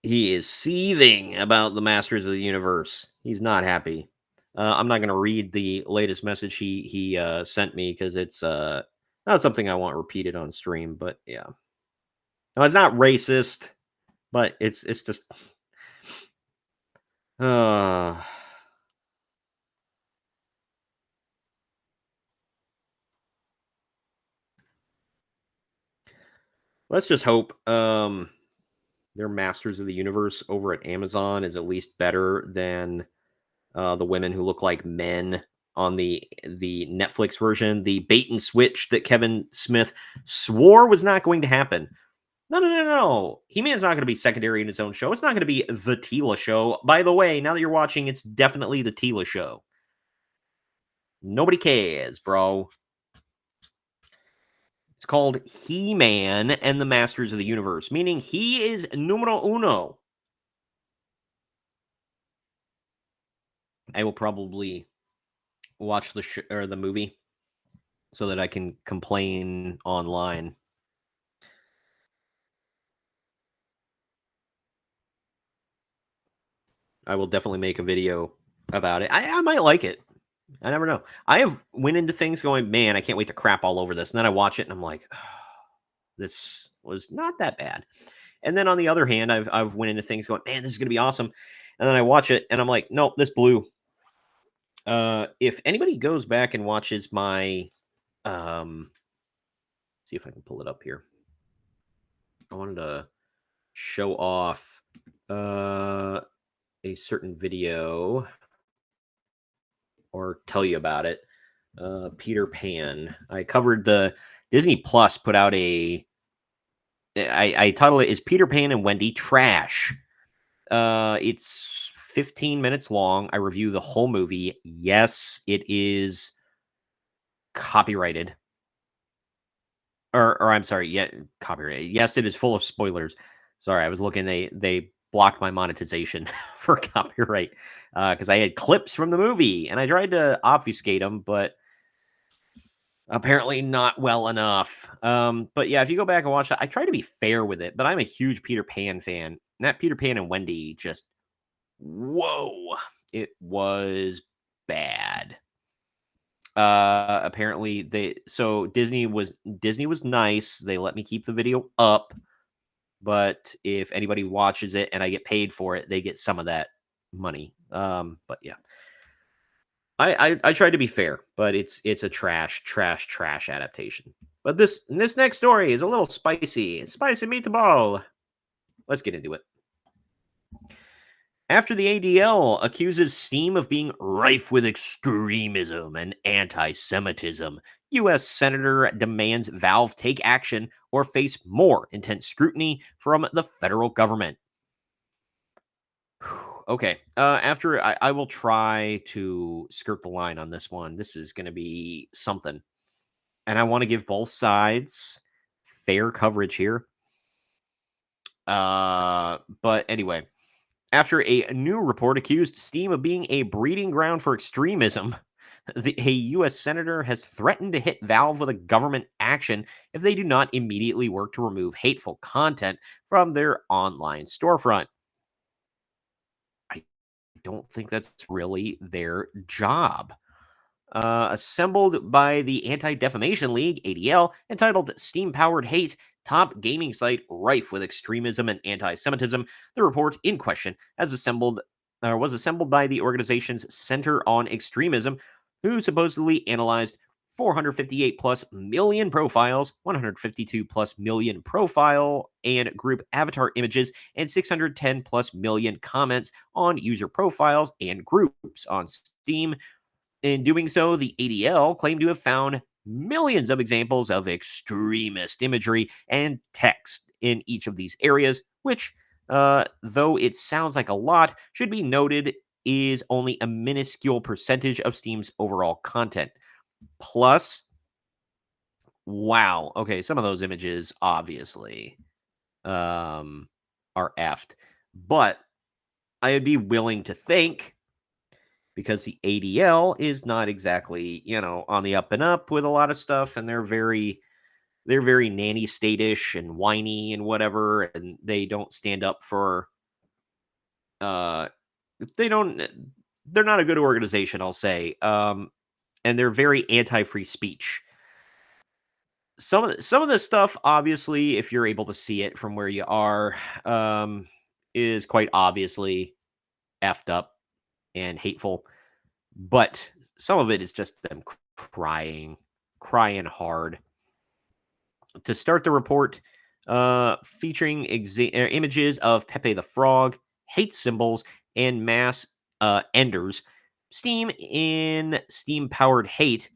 He is seething about the Masters of the Universe. He's not happy. I'm not going to read the latest message he sent me because it's not something I want repeated on stream. But yeah, no, it's not racist, but it's just. Let's just hope their Masters of the Universe over at Amazon is at least better than the women who look like men on the Netflix version, the bait and switch that Kevin Smith swore was not going to happen. No. He-Man's not going to be secondary in his own show. It's not going to be the Tila show. By the way, now that you're watching, it's definitely the Tila show. Nobody cares, bro. It's called He-Man and the Masters of the Universe, meaning he is numero uno. I will probably watch the movie so that I can complain online. I will definitely make a video about it. I might like it. I never know. I have went into things going, man, I can't wait to crap all over this. And then I watch it and I'm like, oh, this was not that bad. And then on the other hand, I've went into things going, man, this is gonna be awesome. And then I watch it and I'm like, nope, this blew. If anybody goes back and watches my see if I can pull it up here. I wanted to show off a certain video or tell you about it. Peter Pan. I covered the Disney Plus put out I title it is Peter Pan and Wendy Trash. It's 15 minutes long. I review the whole movie. Yes, it is copyrighted. Or I'm sorry, yeah, copyrighted. Yes, it is full of spoilers. Sorry, I was looking. They blocked my monetization for copyright because I had clips from the movie and I tried to obfuscate them, but apparently not well enough. But yeah, if you go back and watch that, I try to be fair with it, but I'm a huge Peter Pan fan. And that Peter Pan and Wendy just whoa, it was bad. Apparently Disney was nice. They let me keep the video up, but if anybody watches it and I get paid for it, they get some of that money. But yeah. I tried to be fair, but it's a trash adaptation. But this next story is a little spicy. Spicy meatball. Let's get into it. After the ADL accuses Steam of being rife with extremism and anti-Semitism, U.S. Senator demands Valve take action or face more intense scrutiny from the federal government. Okay, after I will try to skirt the line on this one. This is going to be something. And I want to give both sides fair coverage here. But anyway, after a new report accused Steam of being a breeding ground for extremism, a U.S. senator has threatened to hit Valve with a government action if they do not immediately work to remove hateful content from their online storefront. I don't think that's really their job. Assembled by the Anti-Defamation League, ADL, entitled Steam-Powered Hate, Top Gaming Site Rife with Extremism and Anti-Semitism, the report in question was assembled by the organization's Center on Extremism, who supposedly analyzed 458 plus million profiles, 152 plus million profile and group avatar images, and 610 plus million comments on user profiles and groups on Steam. In doing so, the ADL claimed to have found millions of examples of extremist imagery and text in each of these areas, which, though it sounds like a lot, should be noted is only a minuscule percentage of Steam's overall content. Plus, wow, okay, some of those images obviously are effed, but I'd be willing to think, because the ADL is not exactly, on the up and up with a lot of stuff, and they're very nanny state-ish and whiny and whatever, and they don't stand up for uh they're not a good organization, I'll say. And they're very anti-free speech. Some of the stuff, obviously, if you're able to see it from where you are, is quite obviously effed up and hateful. But some of it is just them crying hard. To start the report, featuring images of Pepe the Frog, hate symbols, and mass enders, Steam in Steam-Powered Hate,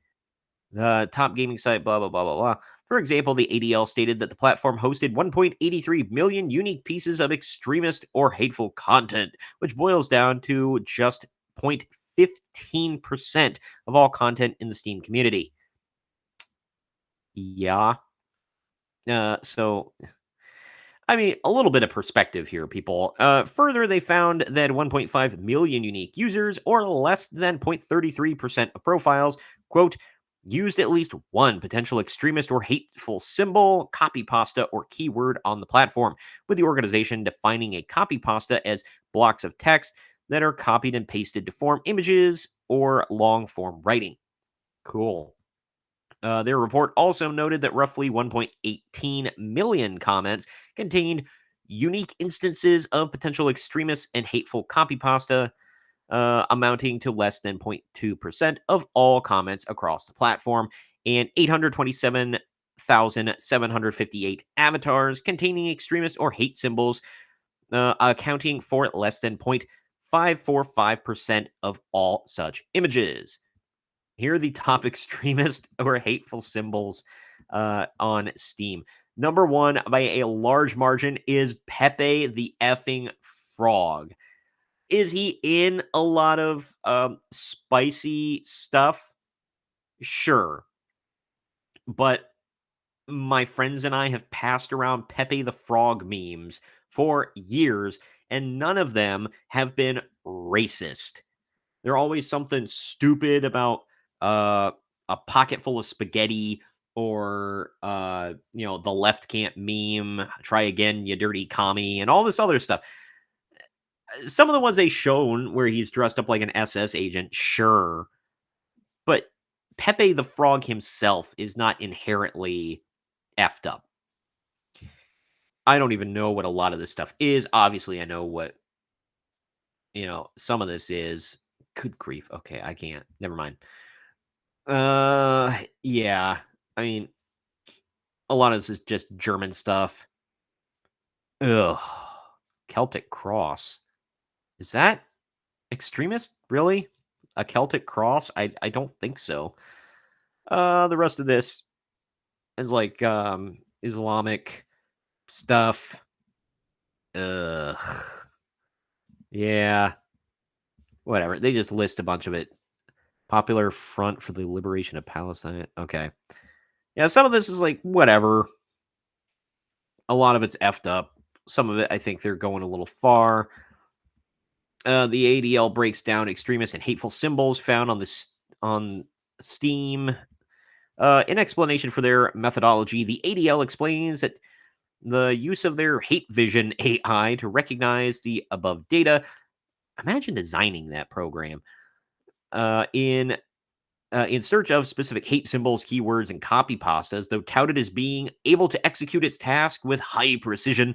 the top gaming site, blah, blah, blah, blah, blah. For example, the ADL stated that the platform hosted 1.83 million unique pieces of extremist or hateful content, which boils down to just 0.15% of all content in the Steam community. Yeah. So I mean, a little bit of perspective here, people. Further, they found that 1.5 million unique users, or less than 0.33% of profiles, quote, used at least one potential extremist or hateful symbol, copy pasta, or keyword on the platform, with the organization defining a copy pasta as blocks of text that are copied and pasted to form images or long form writing. Cool. Their report also noted that roughly 1.18 million comments contained unique instances of potential extremists and hateful copy pasta, amounting to less than 0.2% of all comments across the platform, and 827,758 avatars containing extremist or hate symbols, accounting for less than 0.545% of all such images. Here are the top extremist or hateful symbols on Steam. Number one, by a large margin, is Pepe the effing Frog. Is he in a lot of spicy stuff? Sure. But my friends and I have passed around Pepe the Frog memes for years, and none of them have been racist. They're always something stupid about uh, a pocket full of spaghetti or the left can't meme, try again, you dirty commie, and all this other stuff. Some of the ones they've shown where he's dressed up like an SS agent, sure. But Pepe the Frog himself is not inherently effed up. I don't even know what a lot of this stuff is. Obviously, I know what, some of this is. Good grief. Okay, I can't. Never mind. Yeah. I mean, a lot of this is just German stuff. Ugh. Celtic cross. Is that extremist? Really? A Celtic cross? I don't think so. The rest of this is like Islamic stuff. Ugh. Yeah. Whatever. They just list a bunch of it. Popular Front for the Liberation of Palestine. Okay. Yeah, some of this is like whatever. A lot of it's effed up. Some of it, I think they're going a little far. The ADL breaks down extremist and hateful symbols found on Steam. In explanation for their methodology, the ADL explains that the use of their Hate Vision AI to recognize the above data. Imagine designing that program in search of specific hate symbols, keywords, and copy pastas, though touted as being able to execute its task with high precision.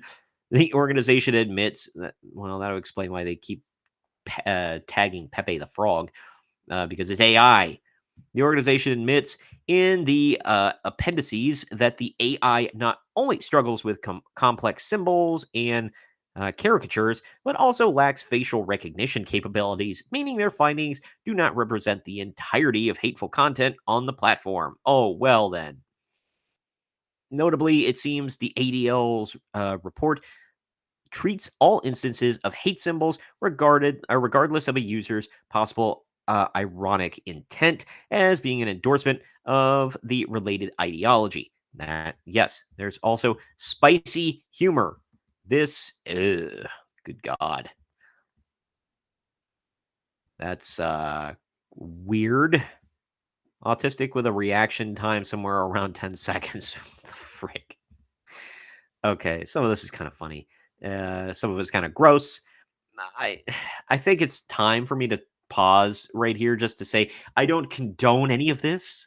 The organization admits that, well, that'll explain why they keep tagging Pepe the Frog, because it's AI. The organization admits in the appendices that the AI not only struggles with complex symbols and caricatures, but also lacks facial recognition capabilities, meaning their findings do not represent the entirety of hateful content on the platform. Oh, well then. Notably, it seems the ADL's report treats all instances of hate symbols regardless of a user's possible ironic intent as being an endorsement of the related ideology. That, yes, there's also spicy humor. This, good God. That's weird. Autistic with a reaction time somewhere around 10 seconds. Frick. Okay, some of this is kind of funny. Some of it's kind of gross. I I think it's time for me to pause right here just to say I don't condone any of this.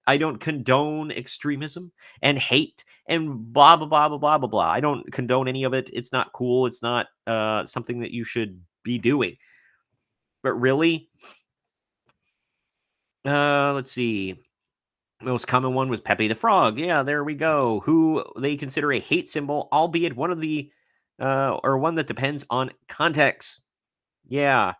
I don't condone extremism and hate and blah blah blah blah blah blah blah. I don't condone any of it. It's not cool. It's not something that you should be doing. But really, let's see. Most common one was Pepe the Frog. Yeah, there we go. Who they consider a hate symbol, albeit one of the or one that depends on context. Yeah,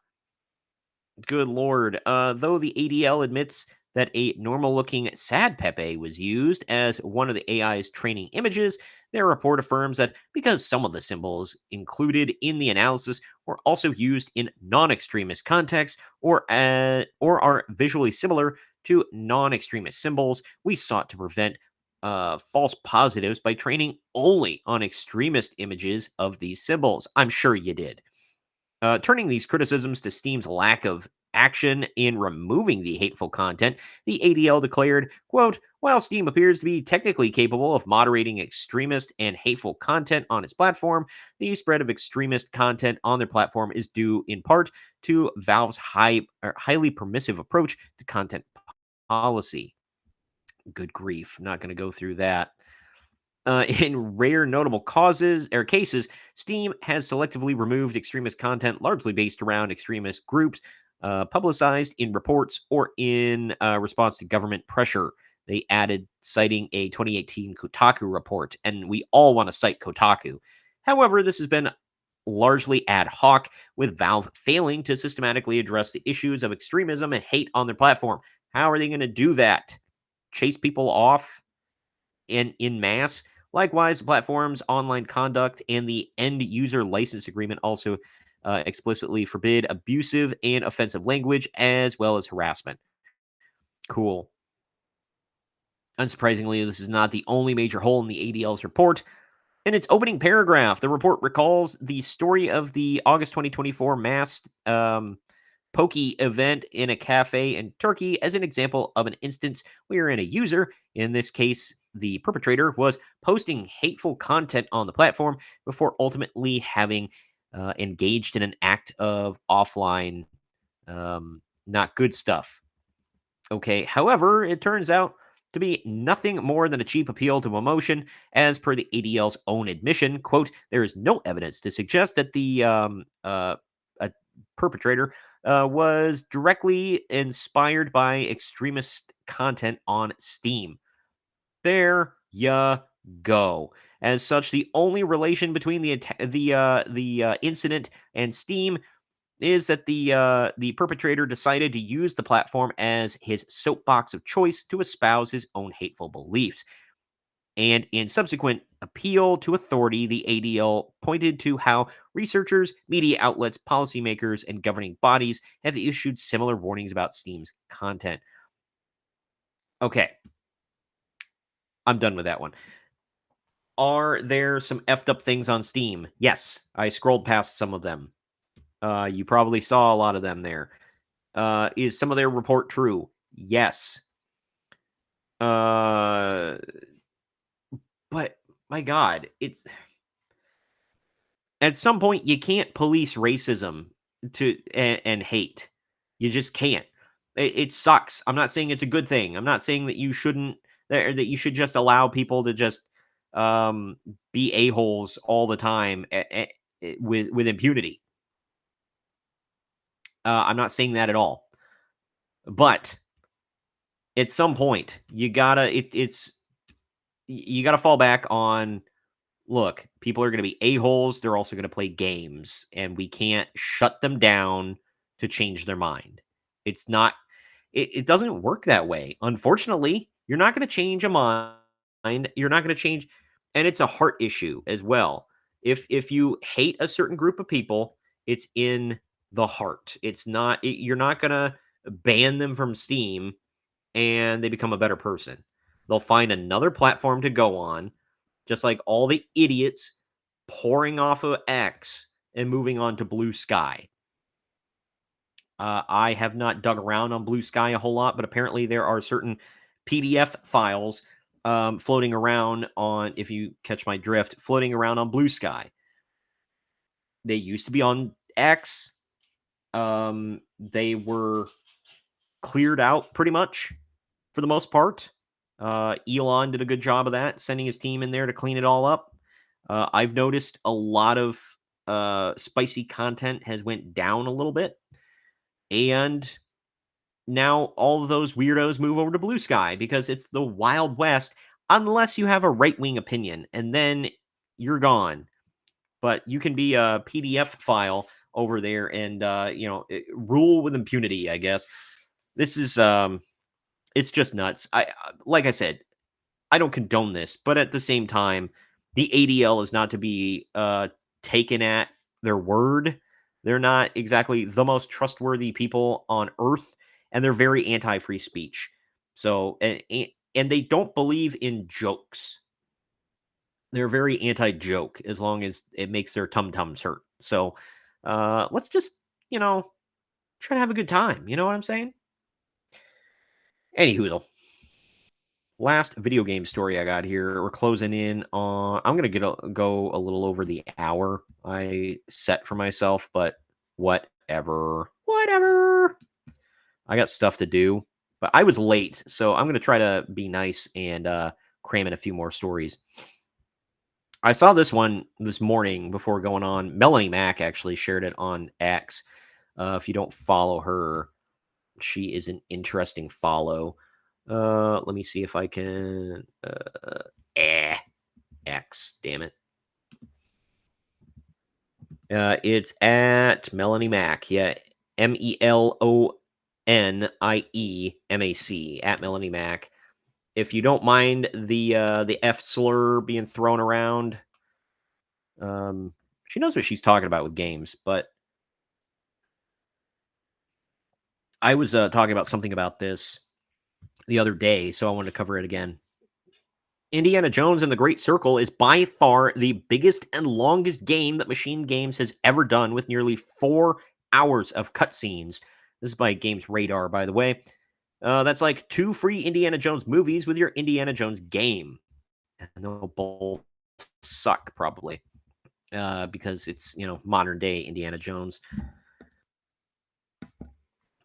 good lord. Though the ADL admits that a normal looking sad Pepe was used as one of the AI's training images, their report affirms that because some of the symbols included in the analysis were also used in non-extremist contexts or are visually similar to non-extremist symbols, we sought to prevent false positives by training only on extremist images of these symbols. I'm sure you did. Turning these criticisms to Steam's lack of action in removing the hateful content, the ADL declared, quote, while Steam appears to be technically capable of moderating extremist and hateful content on its platform, the spread of extremist content on their platform is due in part to Valve's highly permissive approach to content policy. Good grief, I'm not going to go through that. In rare notable cases, Steam has selectively removed extremist content largely based around extremist groups, publicized in reports or in response to government pressure. They added, citing a 2018 Kotaku report, and we all want to cite Kotaku. However, this has been largely ad hoc, with Valve failing to systematically address the issues of extremism and hate on their platform. How are they going to do that? Chase people off in mass? Likewise, the platform's online conduct and the end user license agreement also explicitly forbid abusive and offensive language as well as harassment. Cool. Unsurprisingly, this is not the only major hole in the ADL's report. In its opening paragraph, the report recalls the story of the August 2024 mass pokey event in a cafe in Turkey as an example of an instance wherein a user, in this case the perpetrator, was posting hateful content on the platform before ultimately having engaged in an act of offline not good stuff. Okay, however, it turns out to be nothing more than a cheap appeal to emotion. As per the ADL's own admission, quote, there is no evidence to suggest that the perpetrator was directly inspired by extremist content on Steam. There ya go. As such, the only relation between the incident and Steam is that the perpetrator decided to use the platform as his soapbox of choice to espouse his own hateful beliefs. And in subsequent appeal to authority, the ADL pointed to how researchers, media outlets, policymakers, and governing bodies have issued similar warnings about Steam's content. Okay, I'm done with that one. Are there some effed up things on Steam? Yes, I scrolled past some of them. You probably saw a lot of them there. Is some of their report true? Yes. But my God, it's at some point you can't police racism and hate. You just can't. It sucks. I'm not saying it's a good thing. I'm not saying that you shouldn't that you should just allow people to just be a-holes all the time with impunity. I'm not saying that at all. But at some point, you gotta you gotta fall back on. Look, people are going to be a-holes. They're also going to play games, and we can't shut them down to change their mind. It's not. It doesn't work that way. Unfortunately, you're not going to change a mind. You're not going to change, and it's a heart issue as well. If you hate a certain group of people, it's in the heart. It's not. You're not going to ban them from Steam, and they become a better person. They'll find another platform to go on, just like all the idiots pouring off of X and moving on to Blue Sky. I have not dug around on Blue Sky a whole lot, but apparently there are certain PDF files floating around on, if you catch my drift, floating around on Blue Sky. They used to be on X. They were cleared out pretty much for the most part. Elon did a good job of that, sending his team in there to clean it all up. I've noticed a lot of spicy content has went down a little bit, and now all of those weirdos move over to Blue Sky because it's the Wild West, unless you have a right-wing opinion, and then you're gone. But you can be a PDF file over there and rule with impunity, I guess. This is it's just nuts. Like I said, I don't condone this, but at the same time, the ADL is not to be taken at their word. They're not exactly the most trustworthy people on earth, and they're very anti-free speech. So, and they don't believe in jokes. They're very anti-joke as long as it makes their tum-tums hurt. So, let's just, try to have a good time. You know what I'm saying? Anywho, last video game story I got here. We're closing in on. I'm gonna go a little over the hour I set for myself, but whatever. I got stuff to do, but I was late, so I'm gonna try to be nice and cram in a few more stories. I saw this one this morning before going on. Melanie Mack actually shared it on X. If you don't follow her, she is an interesting follow. Let me see if I can. X, damn it. It's at Melanie Mack. Yeah, MELONIEMAC at Melanie Mack. If you don't mind the F slur being thrown around, she knows what she's talking about with games. But I was talking about something about this the other day, so I wanted to cover it again. Indiana Jones and the Great Circle is by far the biggest and longest game that Machine Games has ever done, with nearly 4 hours of cutscenes. This is by Games Radar, by the way. That's like 2 free Indiana Jones movies with your Indiana Jones game. And they'll both suck, probably, because it's, modern day Indiana Jones.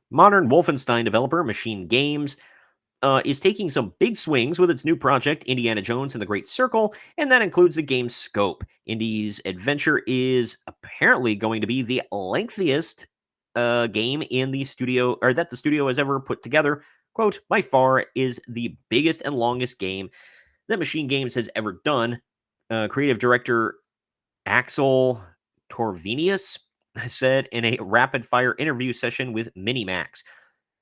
Modern Wolfenstein developer Machine Games is taking some big swings with its new project, Indiana Jones and the Great Circle, and that includes the game's scope. Indy's adventure is apparently going to be the lengthiest game in the studio, or that the studio has ever put together. Quote, by far is the biggest and longest game that Machine Games has ever done. Creative director Axel Torvenius said in a rapid-fire interview session with Minimax.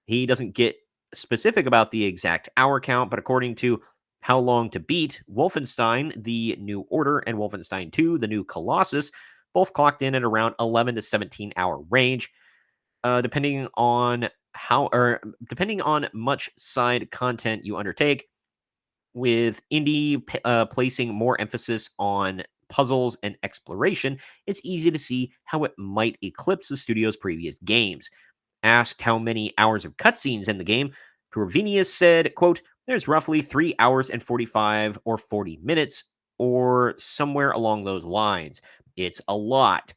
He doesn't get specific about the exact hour count, but according to How Long to Beat, Wolfenstein: The New Order and Wolfenstein 2: The New Colossus both clocked in at around 11 to 17 hour range, depending on much side content you undertake, with Indy placing more emphasis on puzzles and exploration. It's easy to see how it might eclipse the studio's previous games. Asked how many hours of cutscenes in the game, Corvinius said, quote, there's roughly 3 hours and 45 or 40 minutes, or somewhere along those lines. It's a lot.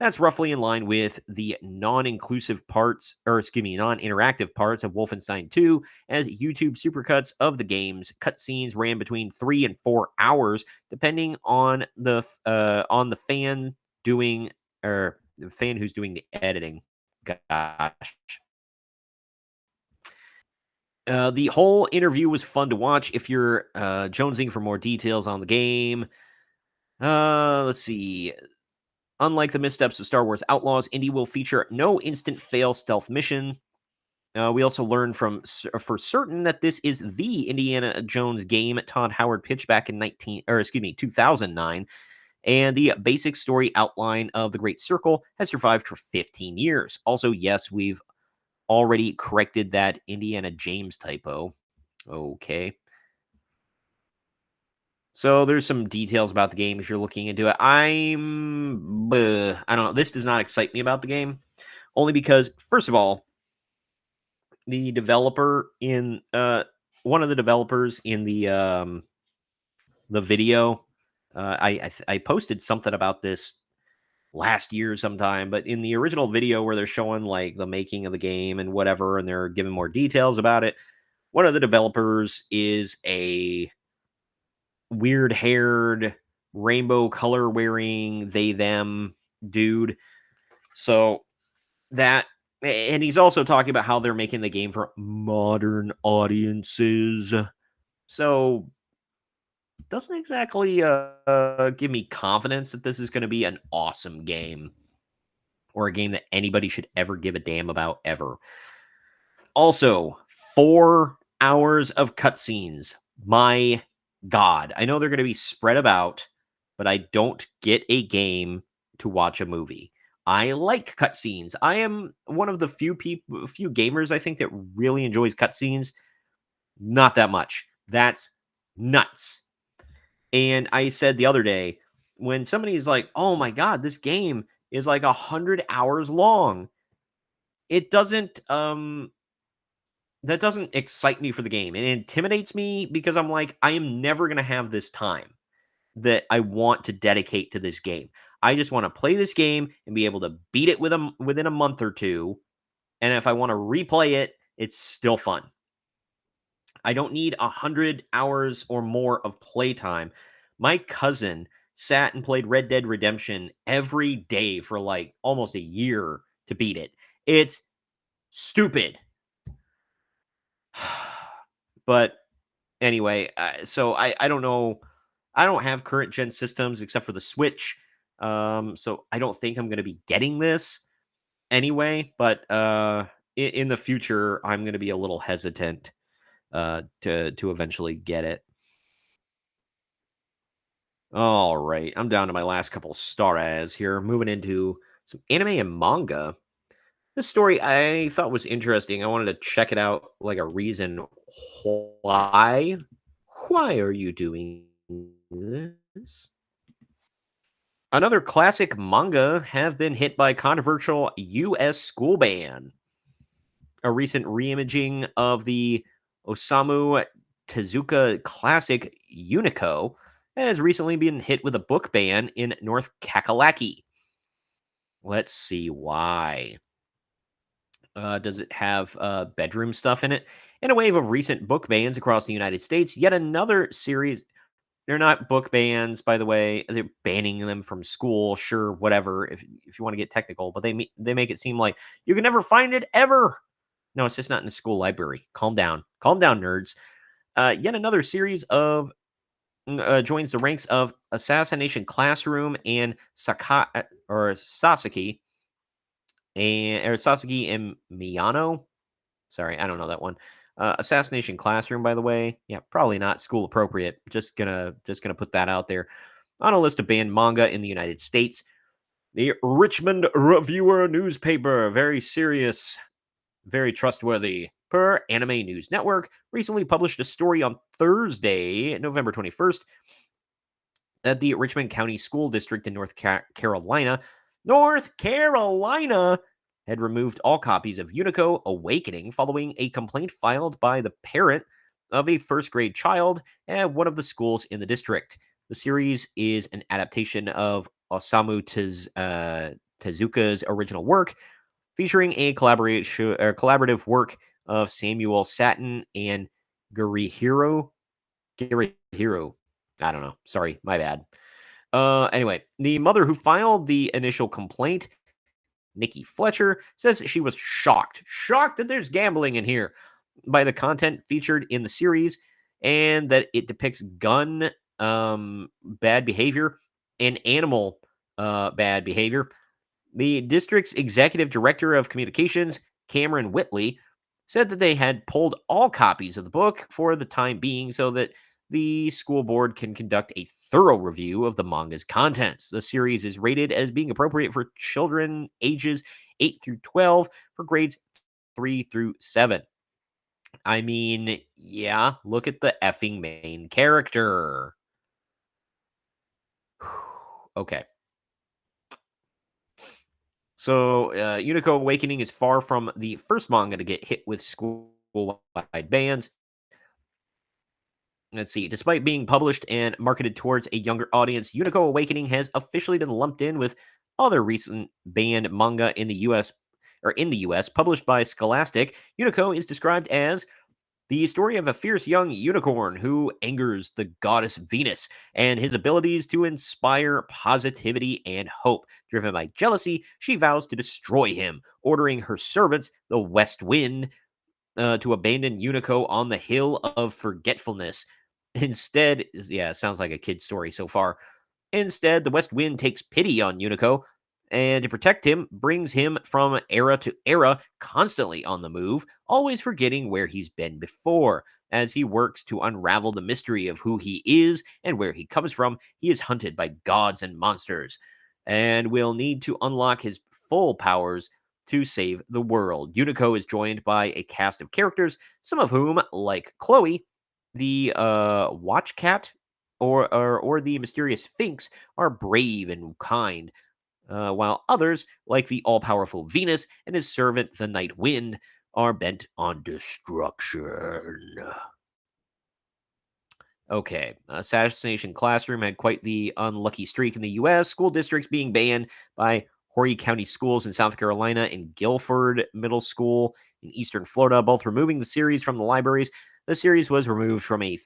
That's roughly in line with the non-interactive parts of Wolfenstein 2, as YouTube supercuts of the game's cutscenes ran between 3 and 4 hours, depending on the fan doing, or the fan who's doing the editing. Gosh. The whole interview was fun to watch if you're jonesing for more details on the game. Let's see. Unlike the missteps of Star Wars Outlaws, Indy will feature no instant fail stealth mission. We also learned for certain that this is the Indiana Jones game Todd Howard pitched back in 2009, and the basic story outline of the Great Circle has survived for 15 years. Also, yes, we've already corrected that Indiana James typo. Okay. So there's some details about the game if you're looking into it. I don't know. This does not excite me about the game, only because, first of all, the developer in one of the developers in the video, I posted something about this last year sometime, but in the original video where they're showing like the making of the game and whatever, and they're giving more details about it, one of the developers is a weird-haired, rainbow color wearing they them dude. So that, and he's also talking about how they're making the game for modern audiences. So doesn't exactly give me confidence that this is going to be an awesome game, or a game that anybody should ever give a damn about ever. Also, 4 hours of cutscenes. My God. I know they're going to be spread about, but I don't get a game to watch a movie. I like cutscenes. I am one of the few gamers, I think, that really enjoys cutscenes. Not that much. That's nuts. And I said the other day, when somebody is like, "Oh my god, this game is like 100 hours long," it doesn't that doesn't excite me for the game. It intimidates me because I'm like, I am never going to have this time that I want to dedicate to this game. I just want to play this game and be able to beat it within a month or two. And if I want to replay it, it's still fun. I don't need 100 hours or more of playtime. My cousin sat and played Red Dead Redemption every day for like almost a year to beat it. It's stupid. But anyway, so I don't know. I don't have current gen systems except for the Switch. So I don't think I'm going to be getting this anyway. But in the future, I'm going to be a little hesitant to eventually get it. All right, I'm down to my last couple stars here. Moving into some anime and manga. This story I thought was interesting. I wanted to check it out, like a reason why. Why are you doing this? Another classic manga have been hit by controversial U.S. school ban. A recent reimaging of the Osamu Tezuka classic Unico has recently been hit with a book ban in North Kakalaki. Let's see why. Does it have bedroom stuff in it? In a wave of recent book bans across the United States, yet another series. They're not book bans, by the way. They're banning them from school, sure, whatever. If you want to get technical, but they make it seem like you can never find it ever. No, it's just not in the school library. Calm down, nerds. Yet another series of joins the ranks of Assassination Classroom and Sasaki and Miyano. Sorry, I don't know that one. Assassination Classroom, by the way. Yeah, probably not school appropriate. Just gonna put that out there. On a list of banned manga in the United States, the Richmond Reviewer newspaper, very serious, very trustworthy. Per Anime News Network, recently published a story on Thursday, November 21st, that the Richmond County School District in North Carolina, had removed all copies of Unico Awakening following a complaint filed by the parent of a first grade child at one of the schools in the district. The series is an adaptation of Osamu Tezuka's original work, featuring a collaborative work of Samuel Satin and Gurihiro. I don't know. Sorry, my bad. Anyway, the mother who filed the initial complaint, Nikki Fletcher, says she was shocked that there's gambling in here by the content featured in the series and that it depicts gun bad behavior and animal bad behavior. The district's executive director of communications, Cameron Whitley, said that they had pulled all copies of the book for the time being so that the school board can conduct a thorough review of the manga's contents. The series is rated as being appropriate for children ages 8 through 12 for grades 3 through 7. I mean, yeah, look at the effing main character. Okay. So, Unico Awakening is far from the first manga to get hit with school-wide bans. Let's see. Despite being published and marketed towards a younger audience, Unico Awakening has officially been lumped in with other recent banned manga in the U.S. published by Scholastic. Unico is described as the story of a fierce young unicorn who angers the goddess Venus and his abilities to inspire positivity and hope. Driven by jealousy, she vows to destroy him, ordering her servants, the West Wind, to abandon Unico on the Hill of Forgetfulness. Instead, yeah, sounds like a kid's story so far. Instead, the West Wind takes pity on Unico and to protect him, brings him from era to era, constantly on the move, always forgetting where he's been before. As he works to unravel the mystery of who he is and where he comes from, he is hunted by gods and monsters and will need to unlock his full powers to save the world. Unico is joined by a cast of characters, some of whom, like Chloe, The watch cat or the mysterious Sphinx are brave and kind, while others, like the all powerful Venus and his servant, the Night Wind, are bent on destruction. Okay, Assassination Classroom had quite the unlucky streak in the U.S., school districts being banned by Horry County Schools in South Carolina and Guilford Middle School in Eastern Florida, both removing the series from the libraries. The series was removed for a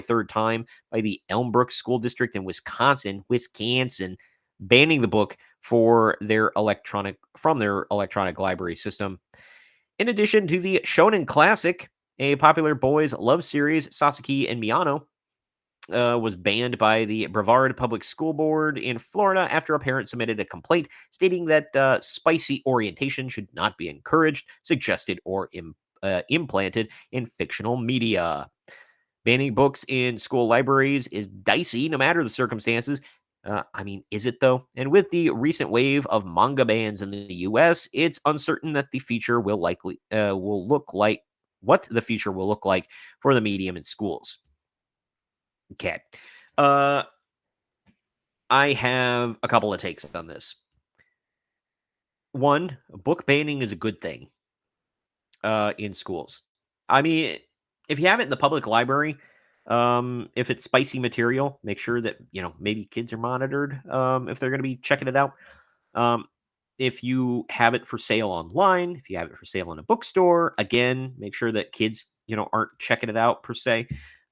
third time by the Elmbrook School District in Wisconsin, banning the book from their electronic library system. In addition to the Shonen Classic, a popular boys' love series, Sasaki and Miyano, was banned by the Brevard Public School Board in Florida after a parent submitted a complaint stating that spicy orientation should not be encouraged, suggested, or implanted in fictional media. Banning books in school libraries is dicey no matter the circumstances. Is it though? And with the recent wave of manga bans in the U.S., it's uncertain that the future will look like what the future will look like for the medium in schools. Okay. I have a couple of takes on this. One, book banning is a good thing in schools. I mean, if you have it in the public library, if it's spicy material, make sure that, maybe kids are monitored if they're going to be checking it out. If you have it for sale online, if you have it for sale in a bookstore, again, make sure that kids, aren't checking it out per se.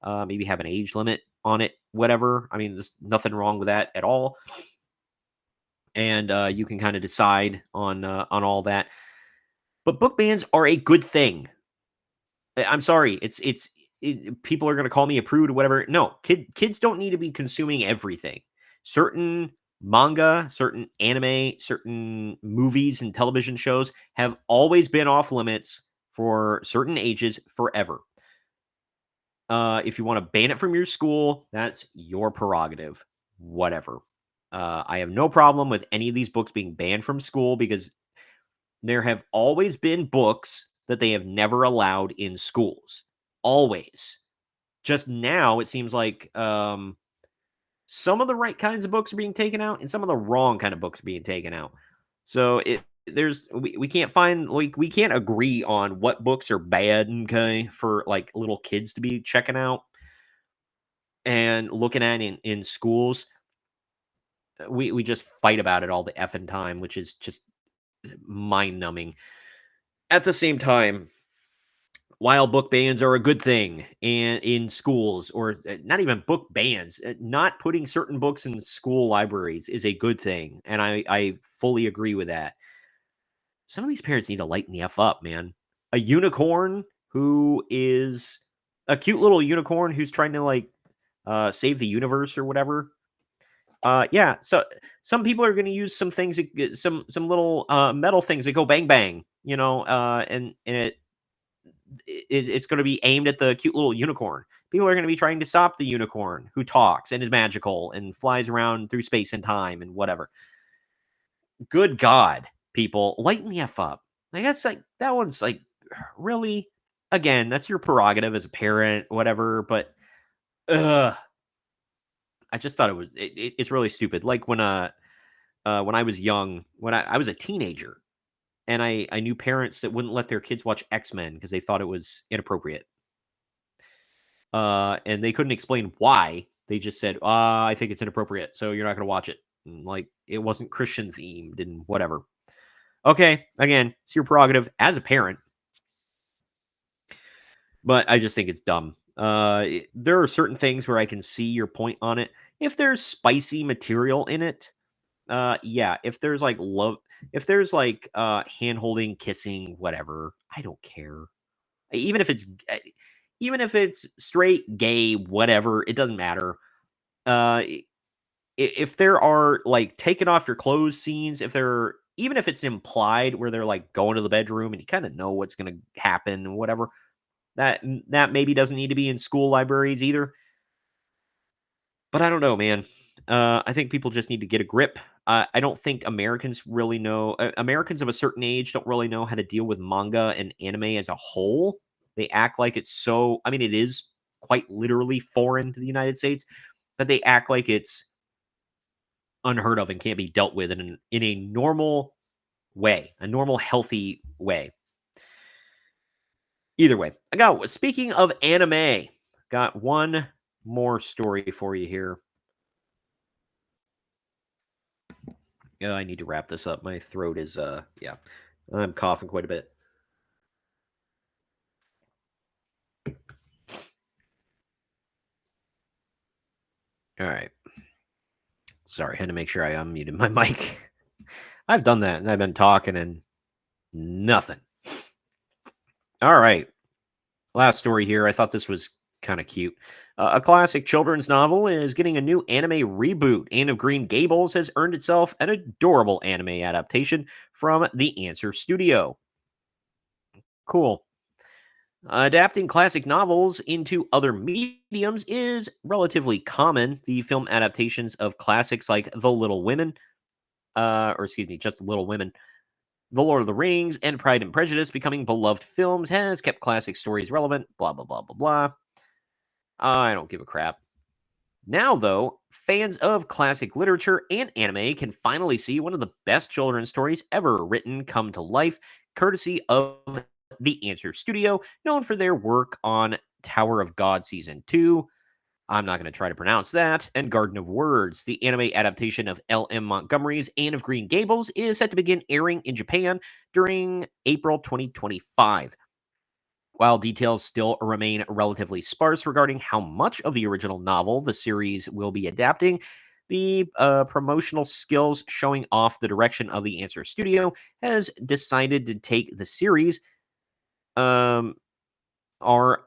Maybe have an age limit on it, whatever. I mean, there's nothing wrong with that at all. And you can kind of decide on all that. But book bans are a good thing. I'm sorry, people are going to call me a prude or whatever. No, kids don't need to be consuming everything. Certain manga, certain anime, certain movies and television shows have always been off limits for certain ages forever. If you want to ban it from your school, that's your prerogative. Whatever. I have no problem with any of these books being banned from school because there have always been books that they have never allowed in schools. Always. Just now, it seems like some of the right kinds of books are being taken out and some of the wrong kind of books are being taken out. So we can't find, like, we can't agree on what books are bad, okay, for like little kids to be checking out and looking at in schools. We just fight about it all the effing time, which is just mind numbing. At the same time, while book bans are a good thing and in schools, or not even book bans, not putting certain books in school libraries is a good thing. And I fully agree with that. Some of these parents need to lighten the F up, man. A unicorn who is a cute little unicorn who's trying to like save the universe or whatever. Yeah, so some people are going to use some things, some little metal things that go bang bang, and it's going to be aimed at the cute little unicorn. People are going to be trying to stop the unicorn who talks and is magical and flies around through space and time and whatever. Good God, people, lighten the F up. Like, that's like, that one's like, really? Again, that's your prerogative as a parent, whatever, but I just thought it's really stupid. Like when I was young, when I was a teenager, and I knew parents that wouldn't let their kids watch X-Men because they thought it was inappropriate. And they couldn't explain why. They just said, I think it's inappropriate, so you're not going to watch it. And, like, it wasn't Christian themed and whatever. Okay, again, it's your prerogative as a parent. But I just think it's dumb. There are certain things where I can see your point on it. If there's spicy material in it, yeah. If there's like love, if there's like hand holding, kissing, whatever, I don't care. Even if it's straight, gay, whatever, it doesn't matter. If there are like taking off your clothes scenes, even if it's implied where they're like going to the bedroom and you kind of know what's going to happen and whatever, that maybe doesn't need to be in school libraries either. But I don't know, man. I think people just need to get a grip. I don't think Americans really know. Americans of a certain age don't really know how to deal with manga and anime as a whole. They act like it's so. I mean, it is quite literally foreign to the United States, but they act like it's unheard of and can't be dealt with in a normal way, a normal, healthy way. Either way, speaking of anime, got one more story for you here. I need to wrap this up. My throat is, yeah, I'm coughing quite a bit. All right. Sorry, I had to make sure I unmuted my mic. I've done that, and I've been talking and nothing. All right. Last story here. I thought this was kind of cute. A classic children's novel is getting a new anime reboot. Anne of Green Gables has earned itself an adorable anime adaptation from the Answer Studio. Cool. Adapting classic novels into other mediums is relatively common. The film adaptations of classics like The Little Women, just Little Women, The Lord of the Rings, and Pride and Prejudice becoming beloved films has kept classic stories relevant, blah, blah, blah, blah, blah. I don't give a crap. Now, though, fans of classic literature and anime can finally see one of the best children's stories ever written come to life, courtesy of the Answer Studio, known for their work on Tower of God Season 2. I'm not going to try to pronounce that. And Garden of Words. The anime adaptation of L.M. Montgomery's Anne of Green Gables is set to begin airing in Japan during April 2025. While details still remain relatively sparse regarding how much of the original novel the series will be adapting, the promotional skills showing off the direction of the Answer Studio has decided to take the series are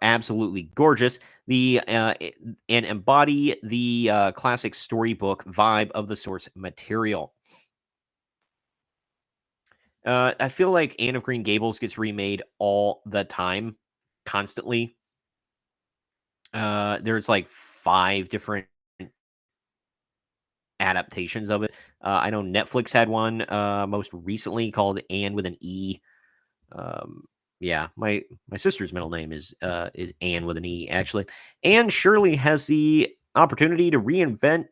absolutely gorgeous. And embody the classic storybook vibe of the source material. I feel like Anne of Green Gables gets remade all the time, constantly. There's like 5 different adaptations of it. I know Netflix had one most recently called Anne with an E. Yeah, my sister's middle name is Anne with an E, actually. Anne Shirley has the opportunity to reinvent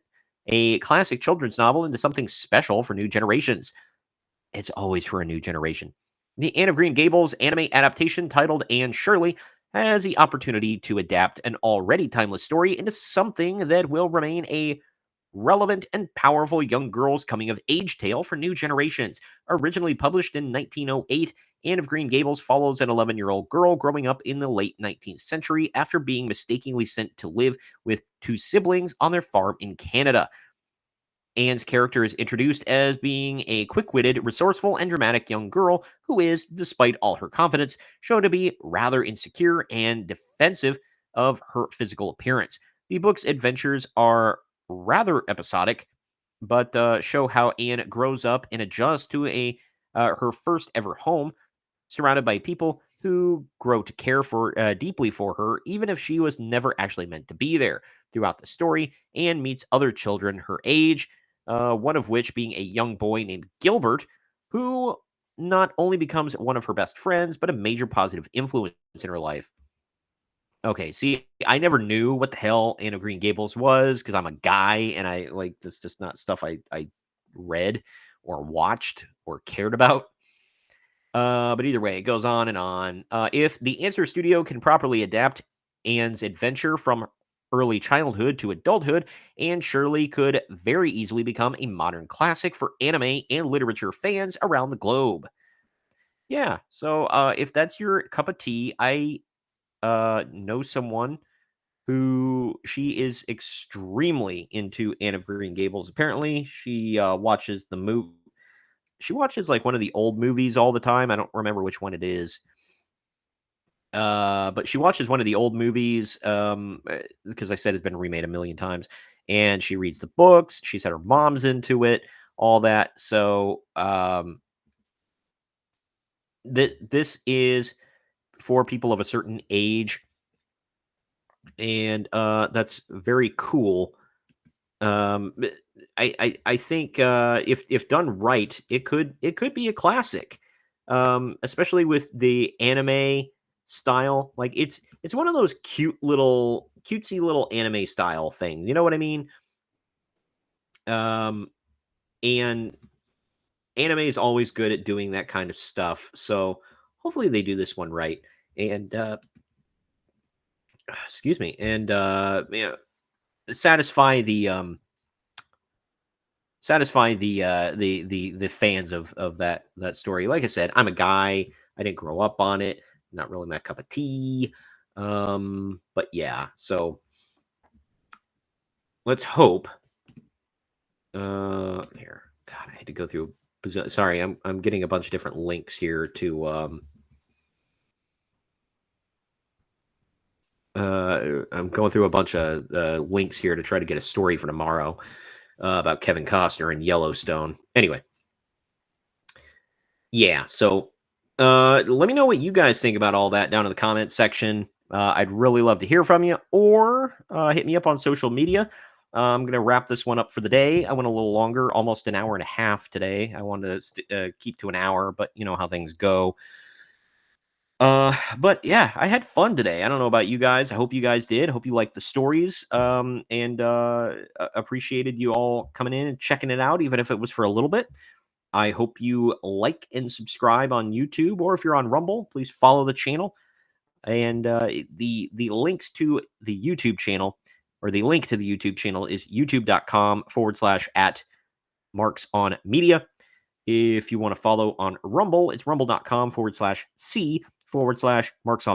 a classic children's novel into something special for new generations. It's always for a new generation. The Anne of Green Gables anime adaptation titled Anne Shirley has the opportunity to adapt an already timeless story into something that will remain a relevant and powerful young girl's coming of age tale for new generations. Originally published in 1908, Anne of Green Gables follows an 11-year-old girl growing up in the late 19th century after being mistakenly sent to live with 2 siblings on their farm in Canada. Anne's character is introduced as being a quick-witted, resourceful, and dramatic young girl who is, despite all her confidence, shown to be rather insecure and defensive of her physical appearance. The book's adventures are rather episodic, but show how Anne grows up and adjusts to her first ever home, surrounded by people who grow to care for deeply for her, even if she was never actually meant to be there. Throughout the story, Anne meets other children her age, one of which being a young boy named Gilbert, who not only becomes one of her best friends, but a major positive influence in her life. Okay, see, I never knew what the hell Anne of Green Gables was because I'm a guy and I like this just not stuff I read or watched or cared about. But either way, it goes on and on. If the Answer Studio can properly adapt Anne's adventure from early childhood to adulthood, Anne Shirley could very easily become a modern classic for anime and literature fans around the globe. Yeah, so if that's your cup of tea, I know someone who she is extremely into Anne of Green Gables. Apparently, she watches the movie. She watches like one of the old movies all the time. I don't remember which one it is. But she watches one of the old movies because I said it's been remade a million times. And she reads the books. She said her mom's into it, all that. So this is for people of a certain age. And that's very cool. I think if done right, it could be a classic, especially with the anime style. Like it's one of those cute little cutesy little anime style things. You know what I mean? And anime is always good at doing that kind of stuff. So hopefully they do this one right. And excuse me, and satisfy the fans of that story. Like I said, I'm a guy. I didn't grow up on it. Not really my cup of tea. But yeah, so let's hope. Here, God, I had to go through. Sorry, I'm getting a bunch of different links here to I'm going through a bunch of links here to try to get a story for tomorrow about Kevin Costner in Yellowstone. Anyway, yeah. So let me know what you guys think about all that down in the comments section. I'd really love to hear from you, or hit me up on social media. I'm going to wrap this one up for the day. I went a little longer, almost an hour and a half today. I wanted to keep to an hour, but you know how things go. But yeah, I had fun today. I don't know about you guys. I hope you guys did. Hope you liked the stories. And appreciated you all coming in and checking it out, even if it was for a little bit. I hope you like and subscribe on YouTube, or if you're on Rumble, please follow the channel. And the links to the YouTube channel, or the link to the YouTube channel, is youtube.com/@marksonmedia. If you want to follow on Rumble, it's rumble.com/C/Marks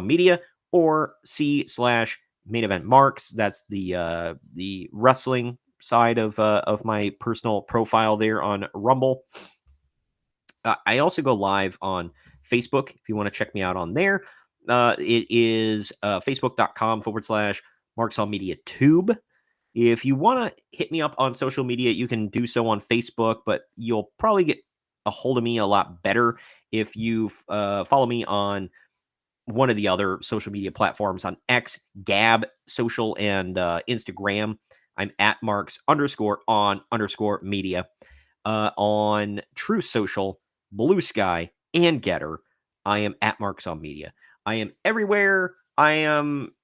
or C/main event Marks. That's the wrestling side of my personal profile there on Rumble. I also go live on Facebook if you want to check me out on there. It is facebook.com/MarksOnMediaTube. If you want to hit me up on social media, you can do so on Facebook, but you'll probably get a hold of me a lot better if you follow me on one of the other social media platforms on X, Gab, Social, and Instagram. I'm at Marks_on_media. On True Social, Blue Sky, and Getter, I am at Marks on Media. I am everywhere. I am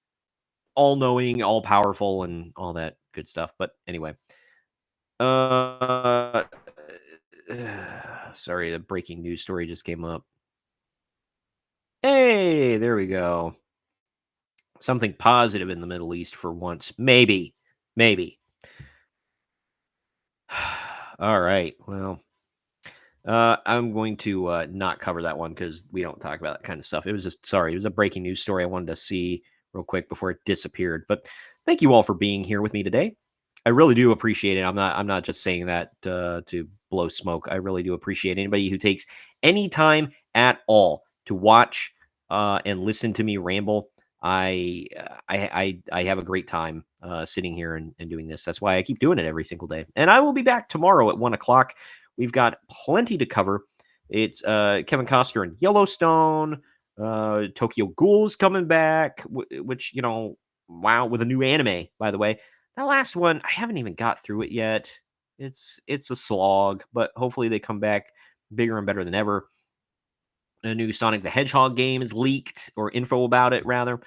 all-knowing, all-powerful, and all that good stuff. But anyway, sorry, the breaking news story just came up. Hey, there we go. Something positive in the Middle East for once. Maybe. All right. Well, I'm going to not cover that one because we don't talk about that kind of stuff. It was a breaking news story I wanted to see real quick before it disappeared. But thank you all for being here with me today. I really do appreciate it. I'm not just saying that to blow smoke. I really do appreciate anybody who takes any time at all to watch and listen to me ramble. I have a great time sitting here and doing this. That's why I keep doing it every single day. And I will be back tomorrow at 1:00. We've got plenty to cover. It's Kevin Costner in Yellowstone. Tokyo Ghoul's coming back, which, wow, with a new anime, by the way. That last one, I haven't even got through it yet. It's a slog, but hopefully they come back bigger and better than ever. A new Sonic the Hedgehog game is leaked, or info about it, rather.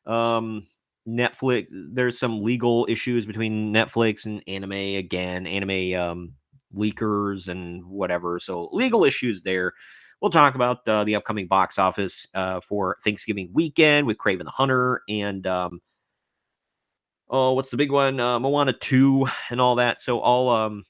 Netflix, there's some legal issues between Netflix and anime again. Anime leakers and whatever. So legal issues there. We'll talk about the upcoming box office for Thanksgiving weekend with Kraven the Hunter and what's the big one? Moana 2 and all that. So I'll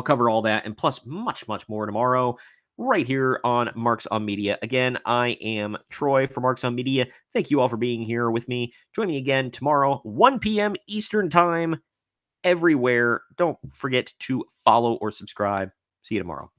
cover all that and plus much more tomorrow right here on Marks on Media. Again, I am Troy for Marks on Media. Thank you all for being here with me. Join me again tomorrow, 1 p.m. Eastern Time, everywhere. Don't forget to follow or subscribe. See you tomorrow.